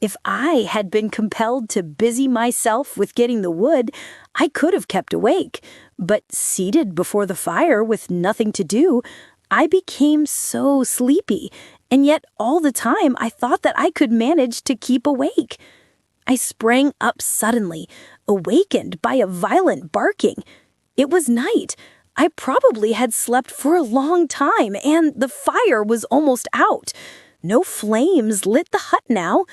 If I had been compelled to busy myself with getting the wood, I could have kept awake. But seated before the fire with nothing to do, I became so sleepy, and yet all the time I thought that I could manage to keep awake. I sprang up suddenly, awakened by a violent barking. It was night. I probably had slept for a long time, and the fire was almost out. No flames lit the hut now.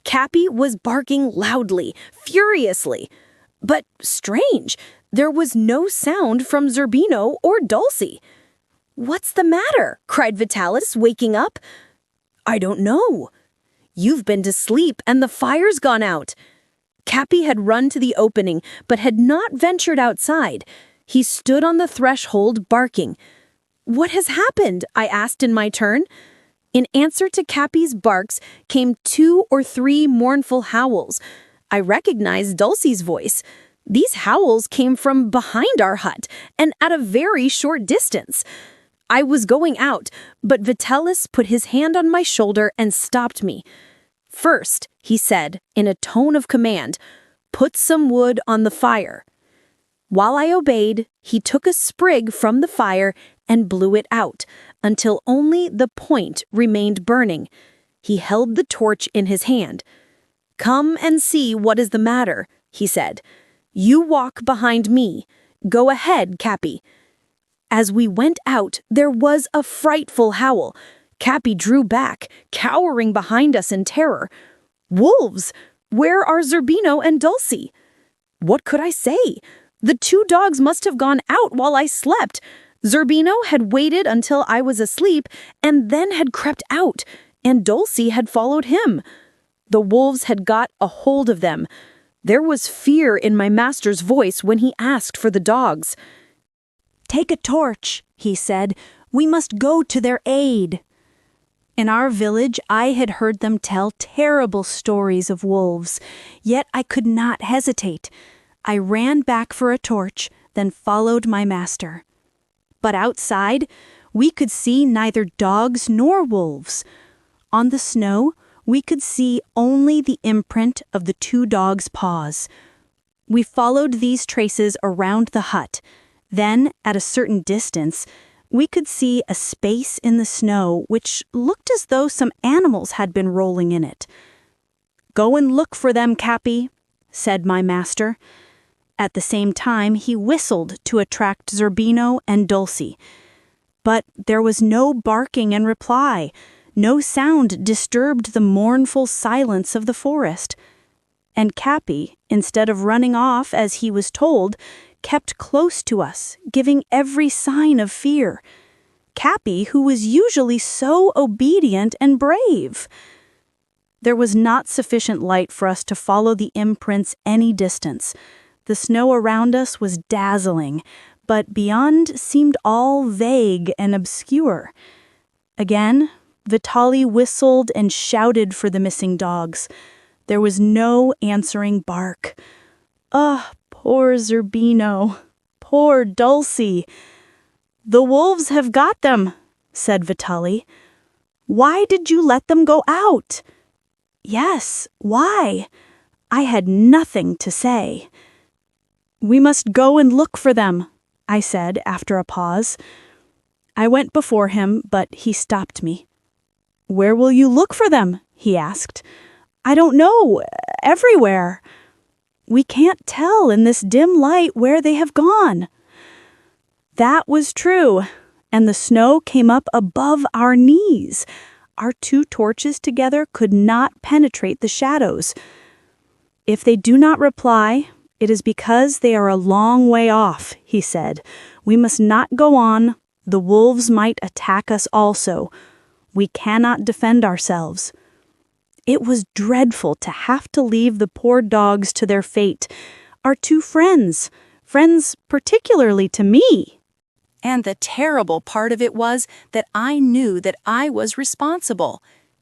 Capi was barking loudly, furiously. But strange, there was no sound from Zerbino or Dulcie. "What's the matter?" cried Vitalis, waking up. "I don't know." "You've been to sleep and the fire's gone out." Capi had run to the opening, but had not ventured outside. He stood on the threshold, barking. "What has happened?" I asked in my turn. In answer to Capi's barks came 2 or 3 mournful howls. I recognized Dulcie's voice. These howls came from behind our hut and at a very short distance. I was going out, but Vitalis put his hand on my shoulder and stopped me. "First," he said, in a tone of command, "put some wood on the fire." While I obeyed, he took a sprig from the fire and blew it out, until only the point remained burning. He held the torch in his hand. "Come and see what is the matter," he said. "You walk behind me. Go ahead, Capi." As we went out, there was a frightful howl. Capi drew back, cowering behind us in terror. "Wolves! Where are Zerbino and Dulcie?" What could I say? The 2 dogs must have gone out while I slept. Zerbino had waited until I was asleep and then had crept out, and Dulcie had followed him. The wolves had got a hold of them. There was fear in my master's voice when he asked for the dogs. "Take a torch," he said. "We must go to their aid." In our village, I had heard them tell terrible stories of wolves, yet I could not hesitate. I ran back for a torch, then followed my master. But outside, we could see neither dogs nor wolves. On the snow, we could see only the imprint of the 2 dogs' paws. We followed these traces around the hut. Then, at a certain distance, we could see a space in the snow which looked as though some animals had been rolling in it. "Go and look for them, Capi," said my master. At the same time, he whistled to attract Zerbino and Dulcie. But there was no barking in reply. No sound disturbed the mournful silence of the forest. And Capi, instead of running off as he was told, kept close to us, giving every sign of fear. Capi, who was usually so obedient and brave. There was not sufficient light for us to follow the imprints any distance. The snow around us was dazzling, but beyond seemed all vague and obscure. Again, Vitali whistled and shouted for the missing dogs. There was no answering bark. "Ah, poor Zerbino, poor Dulcie." "The wolves have got them," said Vitali. "Why did you let them go out?" "Yes, why?" I had nothing to say. "We must go and look for them," I said after a pause. I went before him, but he stopped me. "Where will you look for them?" he asked. "I don't know. Everywhere." "We can't tell in this dim light where they have gone." That was true, and the snow came up above our knees. Our 2 torches together could not penetrate the shadows. "If they do not reply, it is because they are a long way off," he said. "We must not go on. The wolves might attack us also. We cannot defend ourselves." It was dreadful to have to leave the poor dogs to their fate. Our 2 friends particularly to me. And the terrible part of it was that I knew that I was responsible.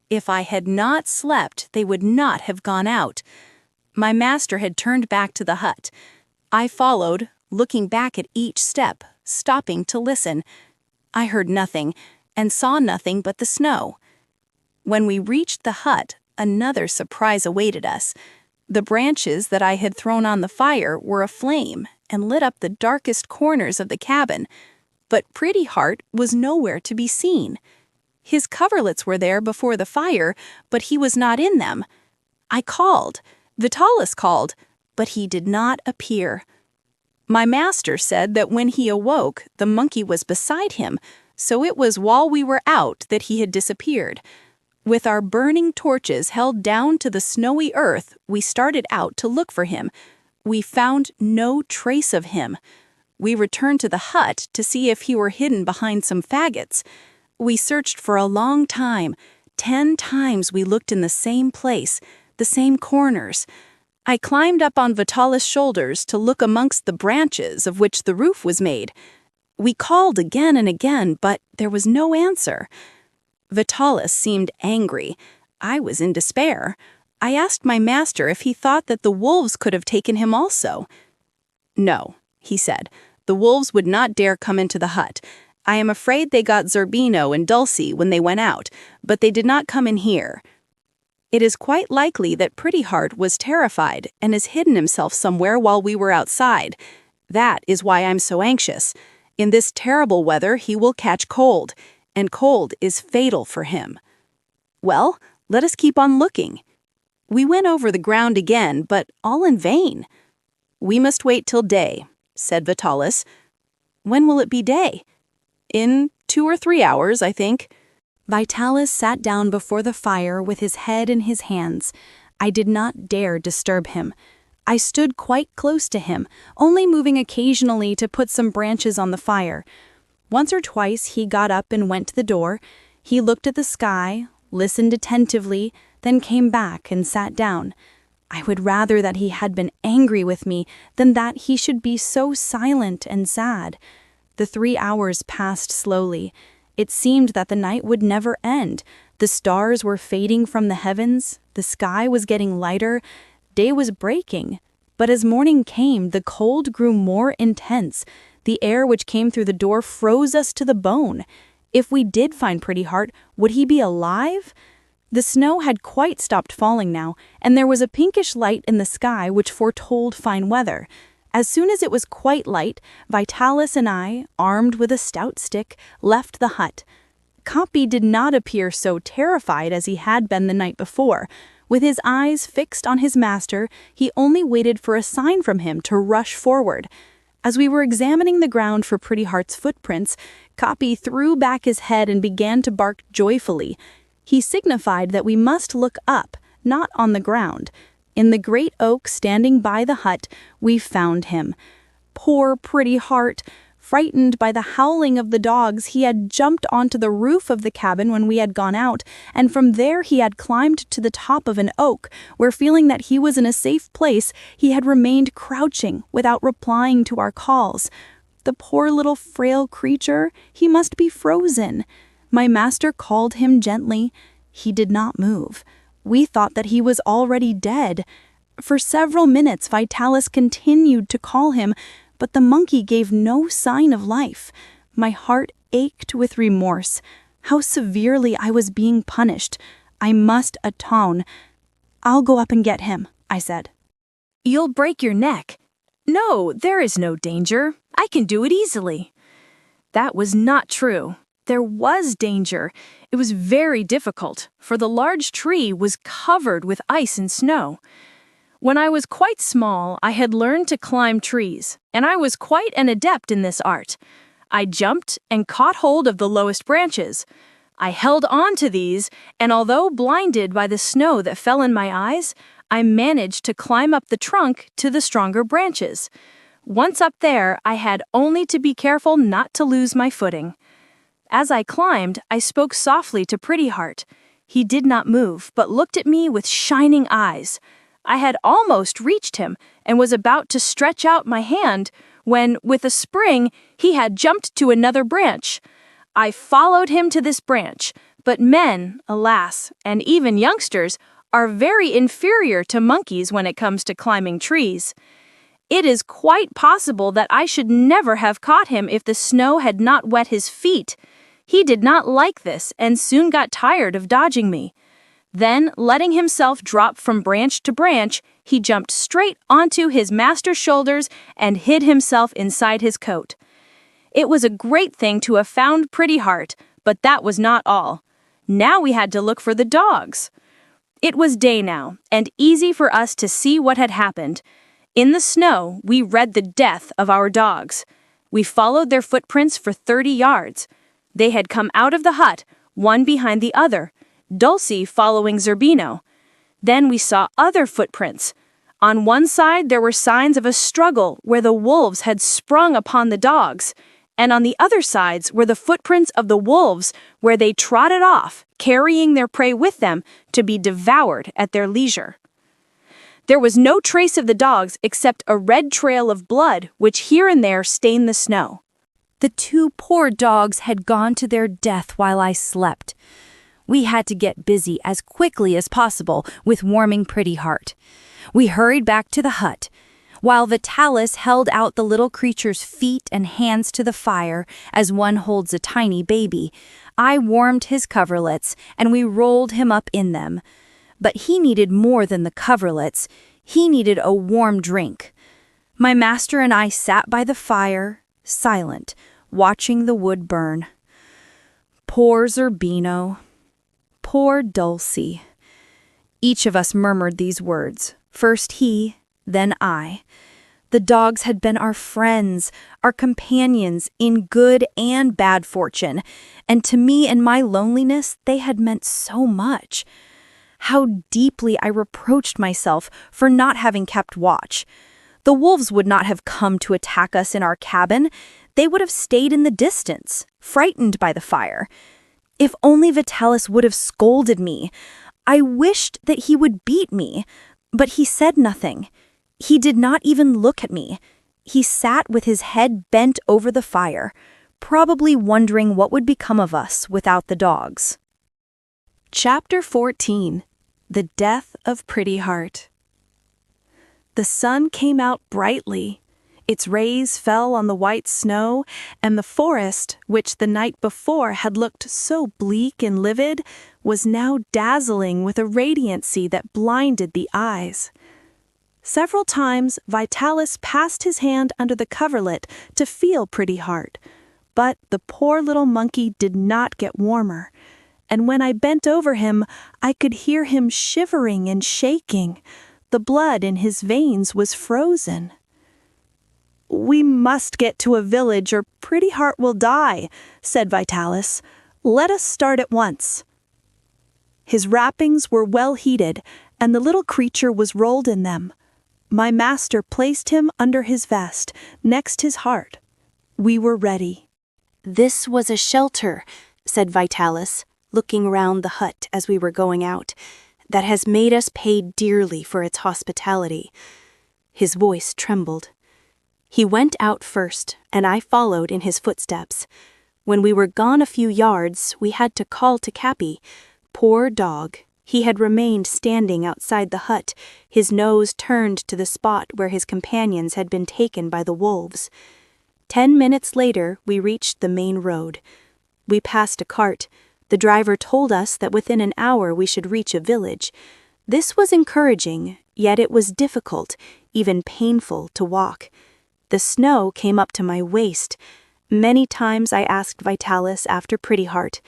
If I had not slept, they would not have gone out. My master had turned back to the hut. I followed, looking back at each step, stopping to listen. I heard nothing, and saw nothing but the snow. When we reached the hut, another surprise awaited us. The branches that I had thrown on the fire were aflame and lit up the darkest corners of the cabin, but Pretty Heart was nowhere to be seen. His coverlets were there before the fire, but he was not in them. I called. Vitalis called, but he did not appear. My master said that when he awoke, the monkey was beside him, so it was while we were out that he had disappeared. With our burning torches held down to the snowy earth, we started out to look for him. We found no trace of him. We returned to the hut to see if he were hidden behind some faggots. We searched for a long time. 10 times we looked in the same place, the same corners. I climbed up on Vitalis' shoulders to look amongst the branches of which the roof was made. We called again and again, but there was no answer. Vitalis seemed angry. I was in despair. I asked my master if he thought that the wolves could have taken him also. "No," he said. "The wolves would not dare come into the hut. I am afraid they got Zerbino and Dulcie when they went out, but they did not come in here." It is quite likely that Pretty Heart was terrified and has hidden himself somewhere while we were outside. That is why I'm so anxious. In this terrible weather, he will catch cold, and cold is fatal for him. Well, let us keep on looking. We went over the ground again, but all in vain. "We must wait till day," said Vitalis. "When will it be day?" "In 2 or 3 hours, I think." Vitalis sat down before the fire with his head in his hands. I did not dare disturb him. I stood quite close to him, only moving occasionally to put some branches on the fire. Once or twice he got up and went to the door. He looked at the sky, listened attentively, then came back and sat down. I would rather that he had been angry with me than that he should be so silent and sad. The 3 hours passed slowly. It seemed that the night would never end. The stars were fading from the heavens, the sky was getting lighter, day was breaking. But as morning came, the cold grew more intense. The air which came through the door froze us to the bone. If we did find Pretty Heart, would he be alive? The snow had quite stopped falling now, and there was a pinkish light in the sky which foretold fine weather. As soon as it was quite light, Vitalis and I, armed with a stout stick, left the hut. Capi did not appear so terrified as he had been the night before. With his eyes fixed on his master, he only waited for a sign from him to rush forward. As we were examining the ground for Pretty Heart's footprints, Capi threw back his head and began to bark joyfully. He signified that we must look up, not on the ground. In the great oak standing by the hut, we found him. Poor Pretty Heart! Frightened by the howling of the dogs, he had jumped onto the roof of the cabin when we had gone out, and from there he had climbed to the top of an oak, where, feeling that he was in a safe place, he had remained crouching without replying to our calls. The poor little frail creature, he must be frozen. My master called him gently. He did not move. We thought that he was already dead. For several minutes Vitalis continued to call him, but the monkey gave no sign of life. My heart ached with remorse. How severely I was being punished. I must atone. "I'll go up and get him," I said. "You'll break your neck." "No, there is no danger. I can do it easily." That was not true. There was danger. It was very difficult, for the large tree was covered with ice and snow. When I was quite small, I had learned to climb trees, and I was quite an adept in this art. I jumped and caught hold of the lowest branches. I held on to these, and although blinded by the snow that fell in my eyes, I managed to climb up the trunk to the stronger branches. Once up there, I had only to be careful not to lose my footing. As I climbed, I spoke softly to Pretty Heart. He did not move, but looked at me with shining eyes. I had almost reached him and was about to stretch out my hand when, with a spring, he had jumped to another branch. I followed him to this branch, but men, alas, and even youngsters, are very inferior to monkeys when it comes to climbing trees. It is quite possible that I should never have caught him if the snow had not wet his feet. He did not like this and soon got tired of dodging me. Then, letting himself drop from branch to branch, he jumped straight onto his master's shoulders and hid himself inside his coat. It was a great thing to have found Pretty Heart, but that was not all. Now we had to look for the dogs. It was day now, and easy for us to see what had happened. In the snow, we read the death of our dogs. We followed their footprints for 30 yards. They had come out of the hut, one behind the other, Dulcie following Zerbino. Then we saw other footprints. On one side there were signs of a struggle where the wolves had sprung upon the dogs, and on the other sides were the footprints of the wolves where they trotted off, carrying their prey with them to be devoured at their leisure. There was no trace of the dogs except a red trail of blood which here and there stained the snow. The 2 poor dogs had gone to their death while I slept. We had to get busy as quickly as possible with warming Pretty Heart. We hurried back to the hut. While Vitalis held out the little creature's feet and hands to the fire as one holds a tiny baby, I warmed his coverlets and we rolled him up in them. But he needed more than the coverlets. He needed a warm drink. My master and I sat by the fire, silent, watching the wood burn. Poor Zerbino. Poor Dulcie. Each of us murmured these words, first he, then I. The dogs had been our friends, our companions in good and bad fortune, and to me in my loneliness they had meant so much. How deeply I reproached myself for not having kept watch. The wolves would not have come to attack us in our cabin. They would have stayed in the distance, frightened by the fire. If only Vitalis would have scolded me. I wished that he would beat me, but he said nothing. He did not even look at me. He sat with his head bent over the fire, probably wondering what would become of us without the dogs. Chapter 14. The Death of Pretty Heart. The sun came out brightly. Its rays fell on the white snow, and the forest, which the night before had looked so bleak and livid, was now dazzling with a radiancy that blinded the eyes. Several times Vitalis passed his hand under the coverlet to feel Pretty Heart, but the poor little monkey did not get warmer, and when I bent over him, I could hear him shivering and shaking. The blood in his veins was frozen. "We must get to a village or Pretty Heart will die," said Vitalis. "Let us start at once." His wrappings were well heated, and the little creature was rolled in them. My master placed him under his vest, next his heart. We were ready. "This was a shelter," said Vitalis, looking round the hut as we were going out, "that has made us pay dearly for its hospitality." His voice trembled. He went out first, and I followed in his footsteps. When we were gone a few yards, we had to call to Capi. Poor dog, he had remained standing outside the hut, his nose turned to the spot where his companions had been taken by the wolves. 10 minutes later, we reached the main road. We passed a cart. The driver told us that within an hour we should reach a village. This was encouraging, yet it was difficult, even painful, to walk. The snow came up to my waist. Many times I asked Vitalis after Pretty Heart.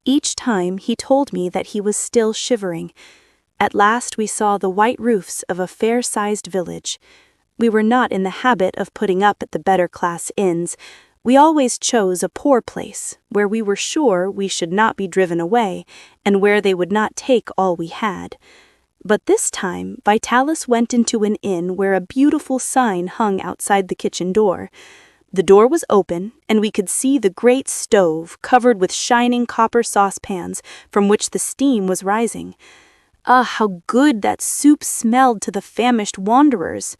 Each time he told me that he was still shivering. At last we saw the white roofs of a fair-sized village. We were not in the habit of putting up at the better-class inns. We always chose a poor place, where we were sure we should not be driven away, and where they would not take all we had. But this time Vitalis went into an inn where a beautiful sign hung outside the kitchen door. The door was open, and we could see the great stove covered with shining copper saucepans from which the steam was rising. Ah, how good that soup smelled to the famished wanderers!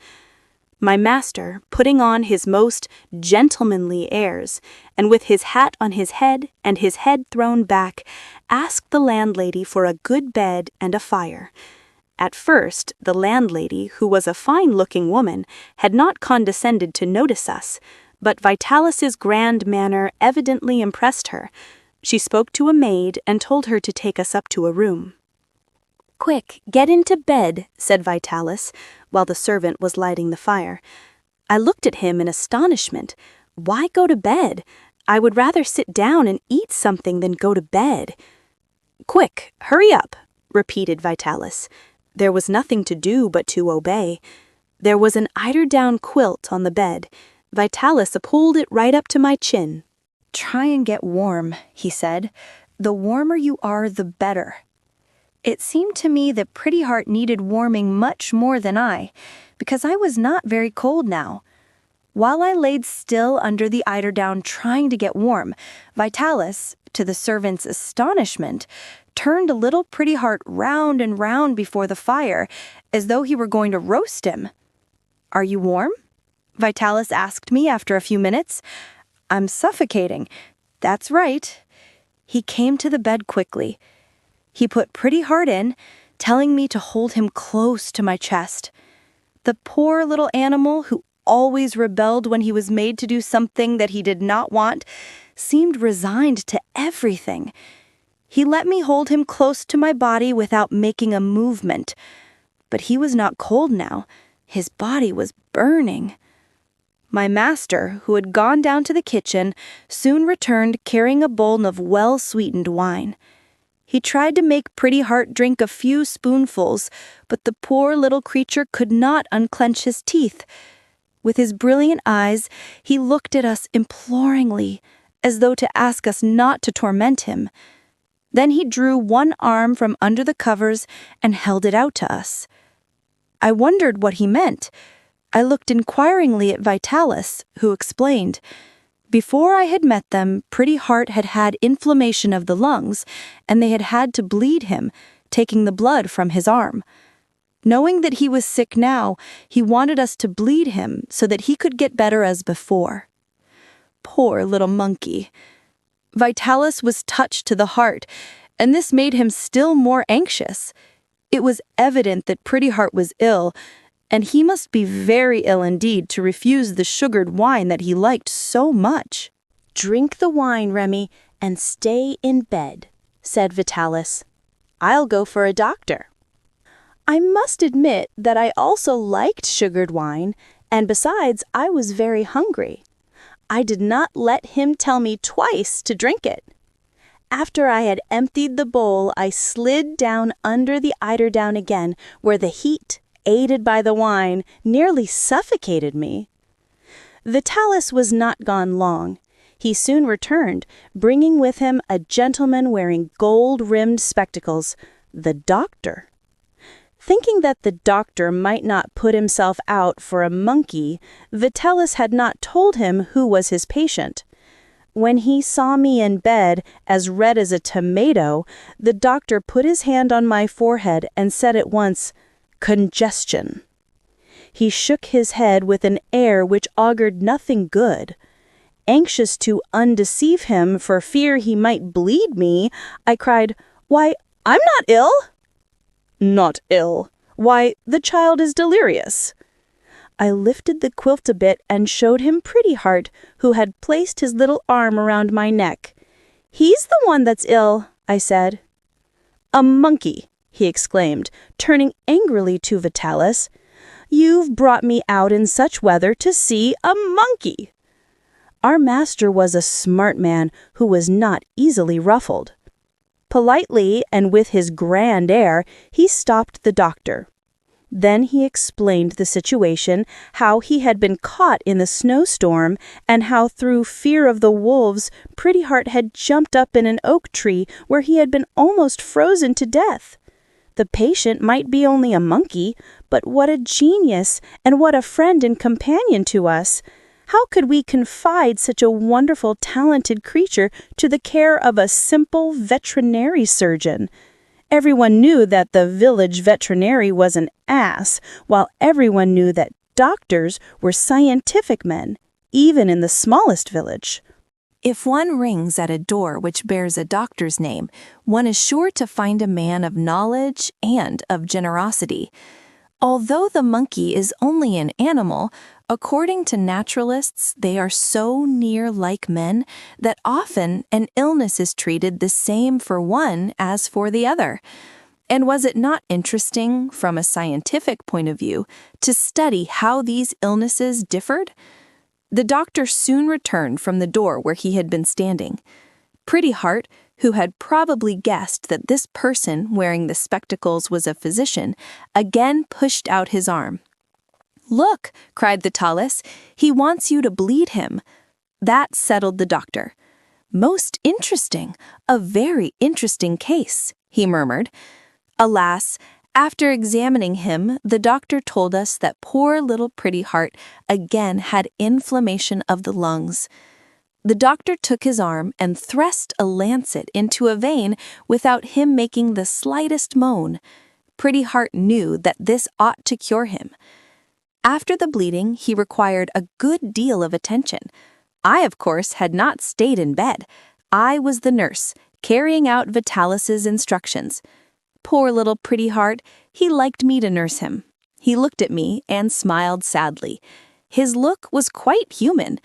My master, putting on his most gentlemanly airs, and with his hat on his head and his head thrown back, asked the landlady for a good bed and a fire. At first, the landlady, who was a fine-looking woman, had not condescended to notice us, but Vitalis's grand manner evidently impressed her. She spoke to a maid and told her to take us up to a room. "Quick, get into bed," said Vitalis, while the servant was lighting the fire. I looked at him in astonishment. Why go to bed? I would rather sit down and eat something than go to bed. "Quick, hurry up," repeated Vitalis. There was nothing to do but to obey. There was an eider-down quilt on the bed. Vitalis pulled it right up to my chin. "Try and get warm," he said. "The warmer you are, the better." It seemed to me that Pretty Heart needed warming much more than I, because I was not very cold now. While I laid still under the eiderdown trying to get warm, Vitalis, to the servant's astonishment, turned a little Pretty Heart round and round before the fire, as though he were going to roast him. "Are you warm?" Vitalis asked me after a few minutes. "I'm suffocating." "That's right." He came to the bed quickly. He put Pretty Heart in, telling me to hold him close to my chest. The poor little animal, who always rebelled when he was made to do something that he did not want, seemed resigned to everything. He let me hold him close to my body without making a movement. But he was not cold now. His body was burning. My master, who had gone down to the kitchen, soon returned carrying a bowl of well-sweetened wine. He tried to make Pretty Heart drink a few spoonfuls, but the poor little creature could not unclench his teeth. With his brilliant eyes, he looked at us imploringly, as though to ask us not to torment him. Then he drew one arm from under the covers and held it out to us. I wondered what he meant. I looked inquiringly at Vitalis, who explained. Before I had met them, Pretty Heart had had inflammation of the lungs, and they had had to bleed him, taking the blood from his arm. Knowing that he was sick now, he wanted us to bleed him so that he could get better as before. Poor little monkey. Vitalis was touched to the heart, and this made him still more anxious. It was evident that Pretty Heart was ill, and he must be very ill indeed to refuse the sugared wine that he liked so much. "Drink the wine, Rémi, and stay in bed," said Vitalis. "I'll go for a doctor." I must admit that I also liked sugared wine, and besides, I was very hungry. I did not let him tell me twice to drink it. After I had emptied the bowl, I slid down under the eiderdown again, where the heat, aided by the wine, nearly suffocated me. Vitalis was not gone long. He soon returned, bringing with him a gentleman wearing gold-rimmed spectacles, the doctor. Thinking that the doctor might not put himself out for a monkey, Vitalis had not told him who was his patient. When he saw me in bed, as red as a tomato, the doctor put his hand on my forehead and said at once, "Congestion." He shook his head with an air which augured nothing good. Anxious to undeceive him for fear he might bleed me, I cried, "Why, I'm not ill." "Not ill? Why, the child is delirious." I lifted the quilt a bit and showed him Pretty Heart, who had placed his little arm around my neck. "He's the one that's ill," I said. "A monkey," he exclaimed, turning angrily to Vitalis. "You've brought me out in such weather to see a monkey." Our master was a smart man who was not easily ruffled. Politely and with his grand air, he stopped the doctor. Then he explained the situation, how he had been caught in the snowstorm, and how through fear of the wolves, Pretty Heart had jumped up in an oak tree where he had been almost frozen to death. The patient might be only a monkey, but what a genius and what a friend and companion to us! How could we confide such a wonderful, talented creature to the care of a simple veterinary surgeon? Everyone knew that the village veterinary was an ass, while everyone knew that doctors were scientific men, even in the smallest village. If one rings at a door which bears a doctor's name, one is sure to find a man of knowledge and of generosity. Although the monkey is only an animal, according to naturalists, they are so near like men that often an illness is treated the same for one as for the other. And was it not interesting, from a scientific point of view, to study how these illnesses differed? The doctor soon returned from the door where he had been standing. Pretty Heart, who had probably guessed that this person wearing the spectacles was a physician, again pushed out his arm. "Look," cried the Tallis, "he wants you to bleed him." That settled the doctor. "Most interesting, a very interesting case," he murmured. Alas, after examining him, the doctor told us that poor little Pretty Heart again had inflammation of the lungs. The doctor took his arm and thrust a lancet into a vein without him making the slightest moan. Pretty Heart knew that this ought to cure him. After the bleeding, he required a good deal of attention. I, of course, had not stayed in bed. I was the nurse, carrying out Vitalis's instructions. Poor little Pretty Heart, he liked me to nurse him. He looked at me and smiled sadly. His look was quite human.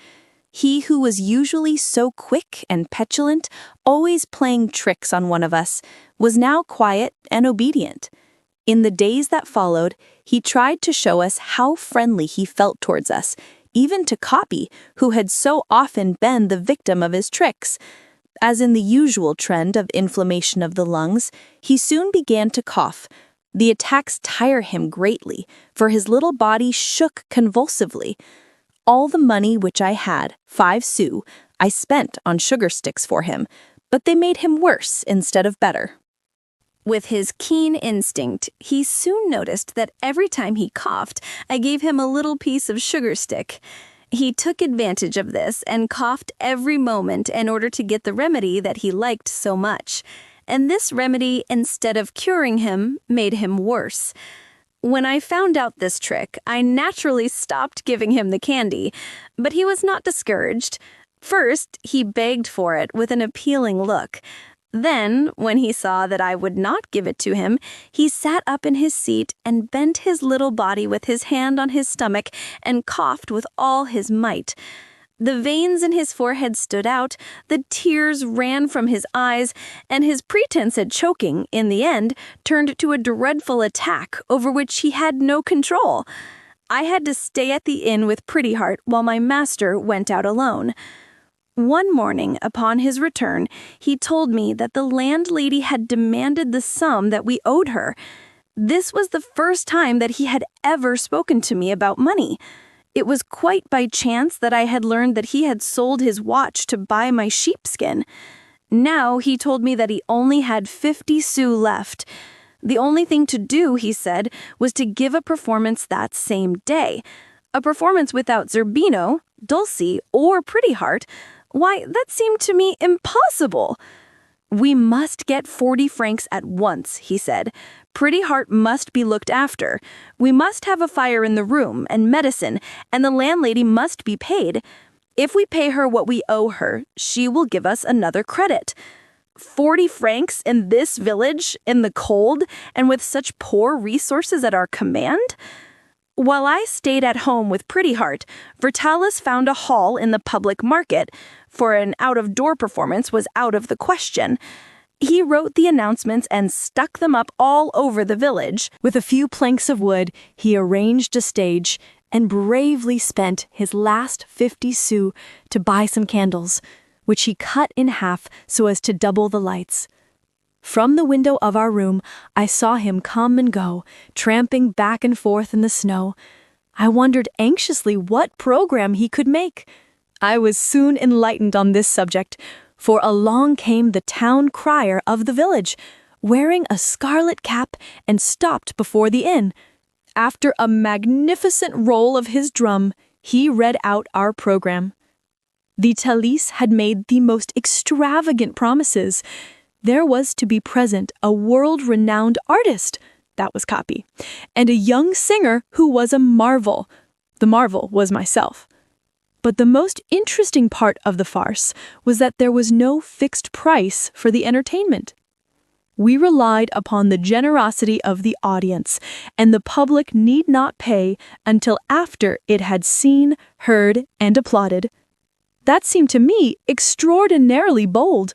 He who was usually so quick and petulant, always playing tricks on one of us, was now quiet and obedient. In the days that followed, he tried to show us how friendly he felt towards us, even to Capi, who had so often been the victim of his tricks. As in the usual trend of inflammation of the lungs, he soon began to cough. The attacks tired him greatly, for his little body shook convulsively. All the money which I had, 5 sous, I spent on sugar sticks for him, but they made him worse instead of better. With his keen instinct, he soon noticed that every time he coughed, I gave him a little piece of sugar stick. He took advantage of this and coughed every moment in order to get the remedy that he liked so much. And this remedy, instead of curing him, made him worse. When I found out this trick, I naturally stopped giving him the candy, but he was not discouraged. First, he begged for it with an appealing look. Then, when he saw that I would not give it to him, he sat up in his seat and bent his little body with his hand on his stomach and coughed with all his might. The veins in his forehead stood out, the tears ran from his eyes, and his pretense at choking, in the end, turned to a dreadful attack over which he had no control. I had to stay at the inn with Pretty Heart while my master went out alone. One morning, upon his return, he told me that the landlady had demanded the sum that we owed her. This was the first time that he had ever spoken to me about money. It was quite by chance that I had learned that he had sold his watch to buy my sheepskin. Now he told me that he only had 50 sous left. The only thing to do, he said, was to give a performance that same day. A performance without Zerbino, Dulcie, or Pretty Heart. Why, that seemed to me impossible. "We must get 40 francs at once," he said. "Pretty Heart must be looked after. We must have a fire in the room and medicine, and the landlady must be paid. If we pay her what we owe her, she will give us another credit. 40 francs in this village, in the cold, and with such poor resources at our command?" While I stayed at home with Pretty Heart, Vitalis found a hall in the public market, for an out-of-door performance was out of the question. He wrote the announcements and stuck them up all over the village. With a few planks of wood, he arranged a stage and bravely spent his last 50 sous to buy some candles, which he cut in half so as to double the lights. From the window of our room, I saw him come and go, tramping back and forth in the snow. I wondered anxiously what program he could make. I was soon enlightened on this subject, for along came the town crier of the village, wearing a scarlet cap, and stopped before the inn. After a magnificent roll of his drum, he read out our program. The Tallis had made the most extravagant promises. There was to be present a world-renowned artist, that was Capi, and a young singer who was a marvel. The marvel was myself. But the most interesting part of the farce was that there was no fixed price for the entertainment. We relied upon the generosity of the audience, and the public need not pay until after it had seen, heard, and applauded. That seemed to me extraordinarily bold.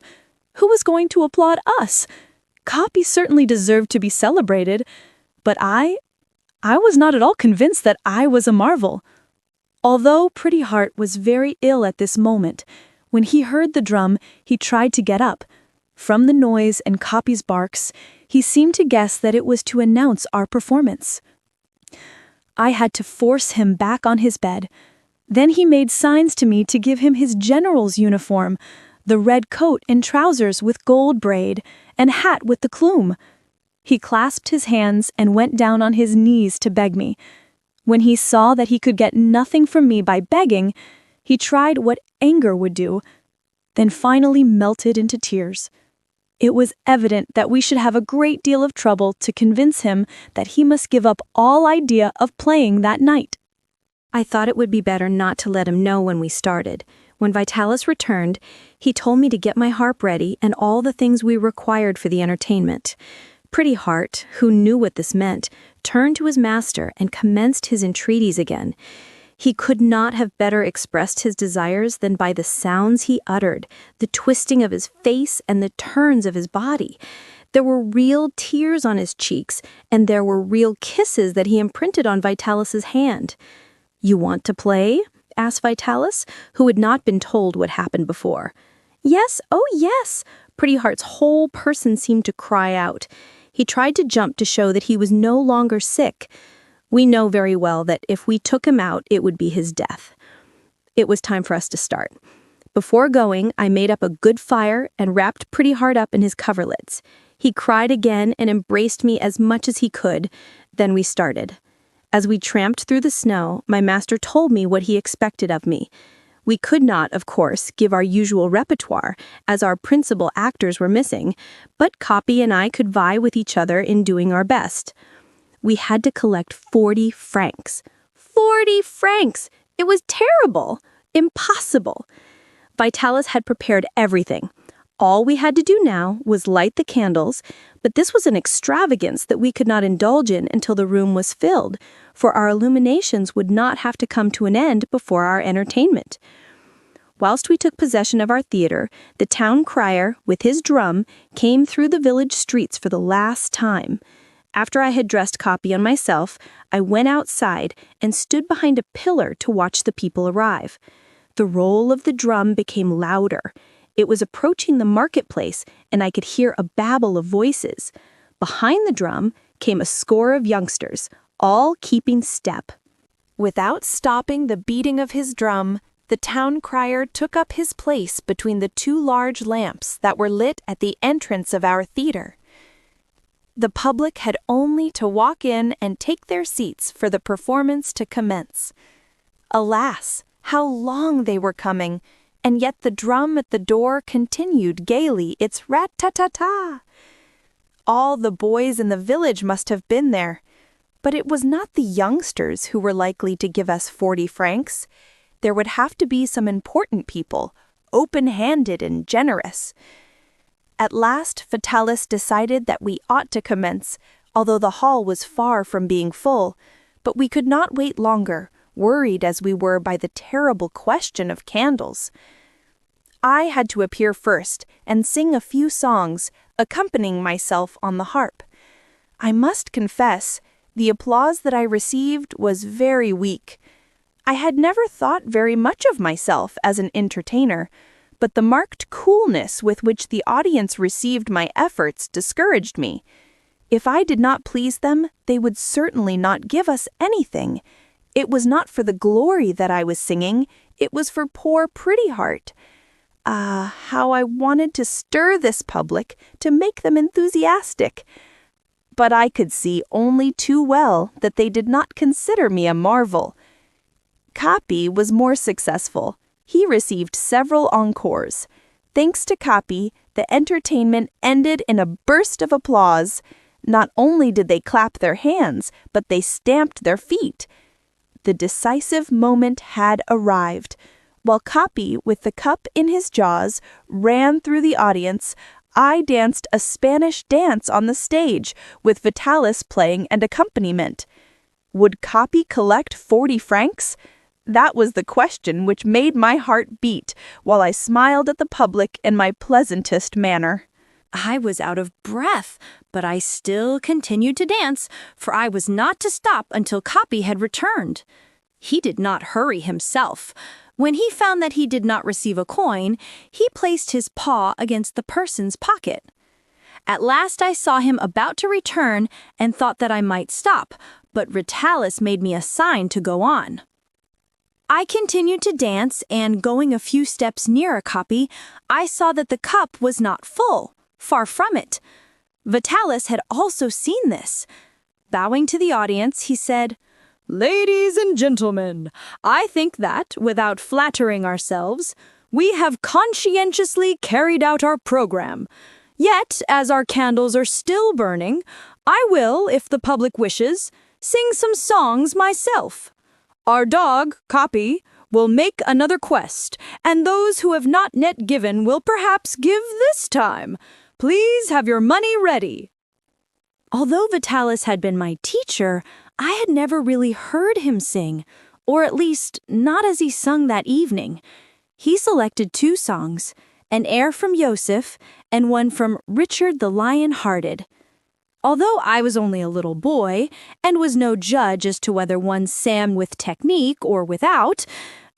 Who was going to applaud us? Capi certainly deserved to be celebrated, but I was not at all convinced that I was a marvel. Although Pretty Heart was very ill at this moment, when he heard the drum, he tried to get up. From the noise and Capi's barks, he seemed to guess that it was to announce our performance. I had to force him back on his bed. Then he made signs to me to give him his general's uniform, the red coat and trousers with gold braid, and hat with the plume. He clasped his hands and went down on his knees to beg me. When he saw that he could get nothing from me by begging, he tried what anger would do, then finally melted into tears. It was evident that we should have a great deal of trouble to convince him that he must give up all idea of playing that night. I thought it would be better not to let him know when we started. When Vitalis returned, he told me to get my harp ready and all the things we required for the entertainment. Pretty Heart, who knew what this meant, turned to his master and commenced his entreaties again. He could not have better expressed his desires than by the sounds he uttered, the twisting of his face and the turns of his body. There were real tears on his cheeks, and there were real kisses that he imprinted on Vitalis's hand. "You want to play?" asked Vitalis, who had not been told what happened before. "Yes, oh yes!" Pretty Heart's whole person seemed to cry out. He tried to jump to show that he was no longer sick. We know very well that if we took him out, it would be his death. It was time for us to start. Before going, I made up a good fire and wrapped Pretty Heart up in his coverlets. He cried again and embraced me as much as he could. Then we started. As we tramped through the snow, my master told me what he expected of me. We could not, of course, give our usual repertoire, as our principal actors were missing, but Capi and I could vie with each other in doing our best. We had to collect 40 francs. 40 francs! It was terrible! Impossible! Vitalis had prepared everything. All we had to do now was light the candles, but this was an extravagance that we could not indulge in until the room was filled, for our illuminations would not have to come to an end before our entertainment. Whilst we took possession of our theater, the town crier, with his drum, came through the village streets for the last time. After I had dressed Capi and myself, I went outside and stood behind a pillar to watch the people arrive. The roll of the drum became louder. It was approaching the marketplace, and I could hear a babble of voices. Behind the drum came a score of youngsters, all keeping step. Without stopping the beating of his drum, the town crier took up his place between the two large lamps that were lit at the entrance of our theater. The public had only to walk in and take their seats for the performance to commence. Alas, how long they were coming, and yet the drum at the door continued gaily its rat-ta-ta-ta. All the boys in the village must have been there, but it was not the youngsters who were likely to give us 40 francs. There would have to be some important people, open-handed and generous. At last, Vitalis decided that we ought to commence, although the hall was far from being full, but we could not wait longer, worried as we were by the terrible question of candles. I had to appear first and sing a few songs, accompanying myself on the harp. I must confess, the applause that I received was very weak. I had never thought very much of myself as an entertainer, but the marked coolness with which the audience received my efforts discouraged me. If I did not please them, they would certainly not give us anything. It was not for the glory that I was singing, it was for poor Pretty Heart. Ah, how I wanted to stir this public, to make them enthusiastic. But I could see only too well that they did not consider me a marvel. Capi was more successful. He received several encores. Thanks to Capi, the entertainment ended in a burst of applause. Not only did they clap their hands, but they stamped their feet. The decisive moment had arrived. While Capi, with the cup in his jaws, ran through the audience, I danced a Spanish dance on the stage, with Vitalis playing an accompaniment. Would Capi collect 40 francs? That was the question which made my heart beat, while I smiled at the public in my pleasantest manner. I was out of breath, but I still continued to dance, for I was not to stop until Capi had returned. He did not hurry himself. When he found that he did not receive a coin, he placed his paw against the person's pocket. At last I saw him about to return and thought that I might stop, but Vitalis made me a sign to go on. I continued to dance, and going a few steps nearer Capi, I saw that the cup was not full, far from it. Vitalis had also seen this. Bowing to the audience, he said, "Ladies and gentlemen, I think that, without flattering ourselves, we have conscientiously carried out our program. Yet, as our candles are still burning, I will, if the public wishes, sing some songs myself. Our dog, Capi, will make another quest, and those who have not yet given will perhaps give this time. Please have your money ready." Although Vitalis had been my teacher, I had never really heard him sing, or at least not as he sung that evening. He selected 2 songs, an air from Joseph and one from Richard the Lion-Hearted. Although I was only a little boy and was no judge as to whether one sang with technique or without,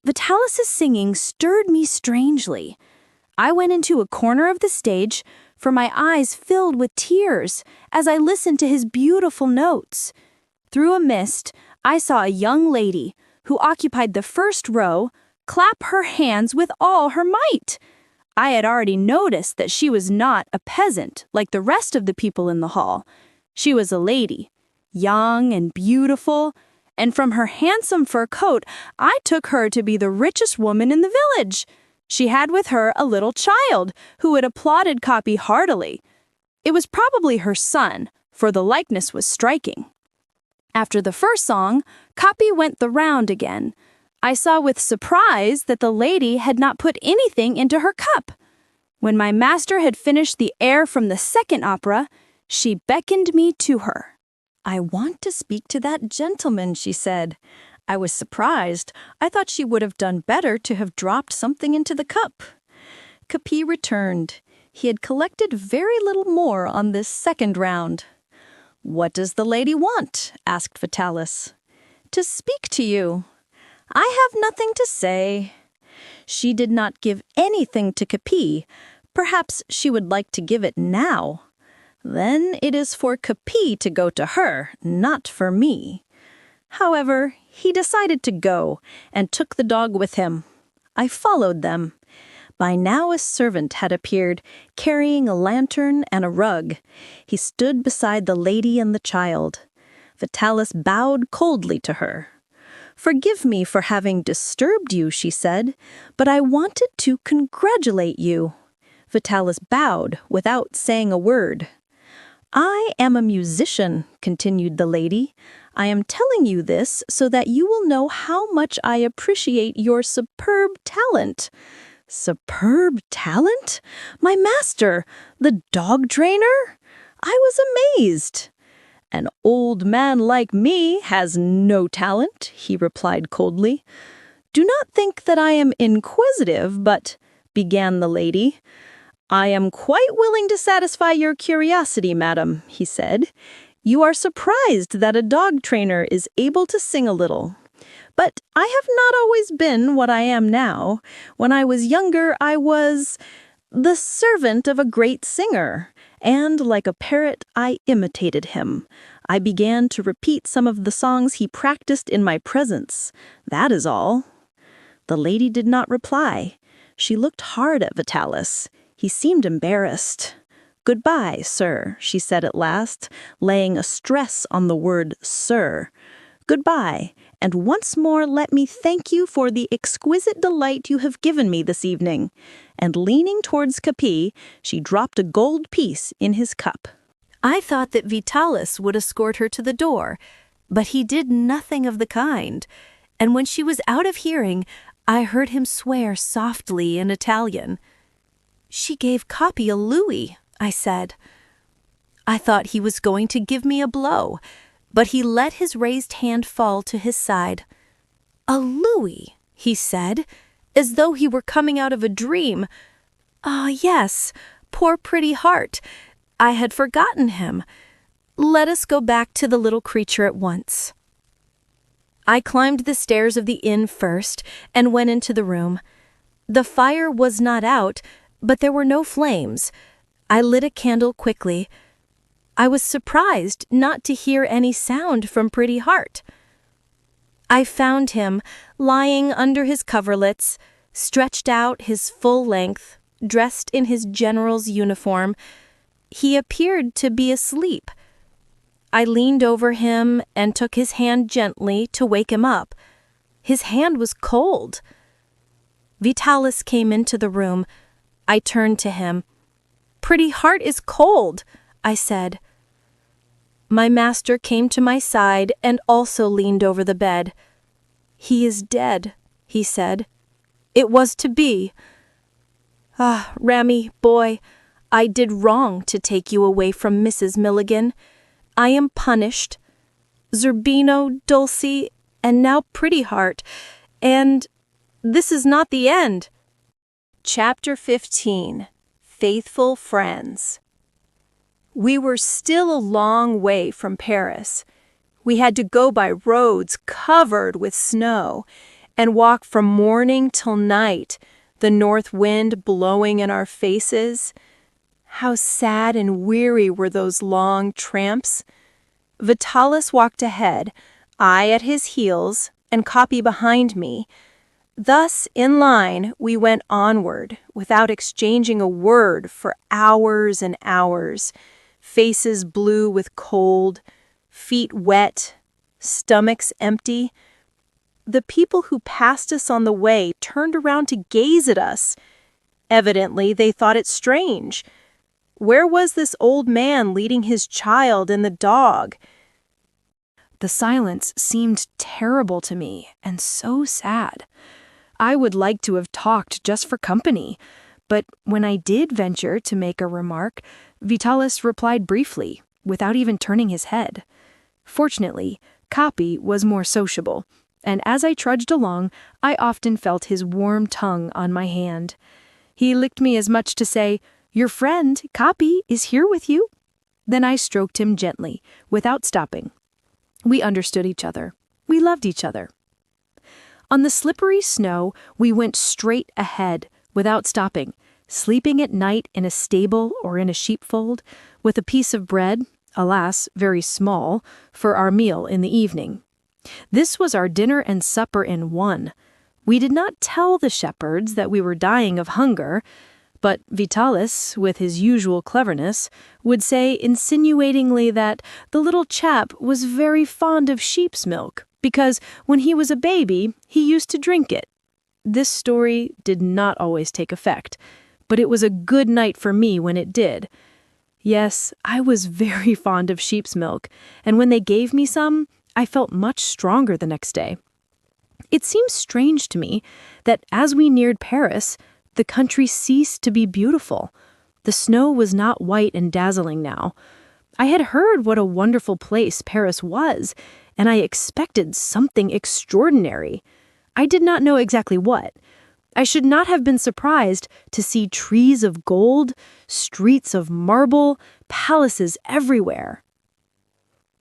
Vitalis' singing stirred me strangely. I went into a corner of the stage, for my eyes filled with tears as I listened to his beautiful notes. Through a mist, I saw a young lady who occupied the first row clap her hands with all her might. I had already noticed that she was not a peasant like the rest of the people in the hall. She was a lady, young and beautiful, and from her handsome fur coat, I took her to be the richest woman in the village. She had with her a little child who had applauded Capi heartily. It was probably her son, for the likeness was striking. After the first song, Capi went the round again. I saw with surprise that the lady had not put anything into her cup. When my master had finished the air from the second opera, she beckoned me to her. "I want to speak to that gentleman," she said. I was surprised. I thought she would have done better to have dropped something into the cup. Capi returned. He had collected very little more on this second round. "What does the lady want?" asked Vitalis. "To speak to you." "I have nothing to say." She did not give anything to Capi. Perhaps she would like to give it now. Then it is for Capi to go to her, not for me. However, he decided to go and took the dog with him. I followed them. By now a servant had appeared, carrying a lantern and a rug. He stood beside the lady and the child. Vitalis bowed coldly to her. "Forgive me for having disturbed you," she said, "but I wanted to congratulate you." Vitalis bowed without saying a word. "I am a musician," continued the lady. "I am telling you this so that you will know how much I appreciate your superb talent." Superb talent? My master, the dog trainer? I was amazed. "An old man like me has no talent," he replied coldly. "Do not think that I am inquisitive, but," began the lady. "I am quite willing to satisfy your curiosity, madam," he said. "You are surprised that a dog trainer is able to sing a little. But I have not always been what I am now. When I was younger, I was the servant of a great singer, and like a parrot, I imitated him. I began to repeat some of the songs he practiced in my presence. That is all." The lady did not reply. She looked hard at Vitalis. He seemed embarrassed. "Goodbye, sir," she said at last, laying a stress on the word sir. "Goodbye, and once more let me thank you for the exquisite delight you have given me this evening." And leaning towards Capi, she dropped a gold piece in his cup. I thought that Vitalis would escort her to the door, but he did nothing of the kind. And when she was out of hearing, I heard him swear softly in Italian. "She gave Capi a louis," I said. I thought he was going to give me a blow, but he let his raised hand fall to his side. "A louis," he said, as though he were coming out of a dream. "Ah, yes, Poor pretty heart. I had forgotten him. Let us go back to the little creature at once. I climbed the stairs of the inn first and went into the room. The fire was not out, but there were no flames. I lit a candle quickly. I was surprised not to hear any sound from Pretty Heart. I found him lying under his coverlets, stretched out his full length, dressed in his general's uniform. He appeared to be asleep. I leaned over him and took his hand gently to wake him up. His hand was cold. Vitalis came into the room. I turned to him. Pretty Heart is cold, I said. My master came to my side and also leaned over the bed. He is dead, he said. It was to be. Ah, Rémi, boy, I did wrong to take you away from Mrs. Milligan. I am punished. Zerbino, Dulcie, and now Pretty Heart. And this is not the end. Chapter 15. Faithful Friends. We were still a long way from Paris. We had to go by roads covered with snow and walk from morning till night, the north wind blowing in our faces. How sad and weary were those long tramps. Vitalis walked ahead, I at his heels, and Capi behind me. Thus, in line, we went onward, without exchanging a word for hours and hours, faces blue with cold, feet wet, stomachs empty. The people who passed us on the way turned around to gaze at us. Evidently, they thought it strange. Where was this old man leading his child and the dog? The silence seemed terrible to me and so sad. I would like to have talked just for company, but when I did venture to make a remark, Vitalis replied briefly, without even turning his head. Fortunately, Capi was more sociable, and as I trudged along, I often felt his warm tongue on my hand. He licked me as much to say, "Your friend, Capi, is here with you." Then I stroked him gently, without stopping. We understood each other. We loved each other. On the slippery snow, we went straight ahead, without stopping, sleeping at night in a stable or in a sheepfold, with a piece of bread, alas, very small, for our meal in the evening. This was our dinner and supper in one. We did not tell the shepherds that we were dying of hunger, but Vitalis, with his usual cleverness, would say insinuatingly that the little chap was very fond of sheep's milk, because when he was a baby, he used to drink it. This story did not always take effect, but it was a good night for me when it did. Yes, I was very fond of sheep's milk, and when they gave me some, I felt much stronger the next day. It seems strange to me that as we neared Paris, the country ceased to be beautiful. The snow was not white and dazzling now. I had heard what a wonderful place Paris was, and I expected something extraordinary. I did not know exactly what. I should not have been surprised to see trees of gold, streets of marble, palaces everywhere.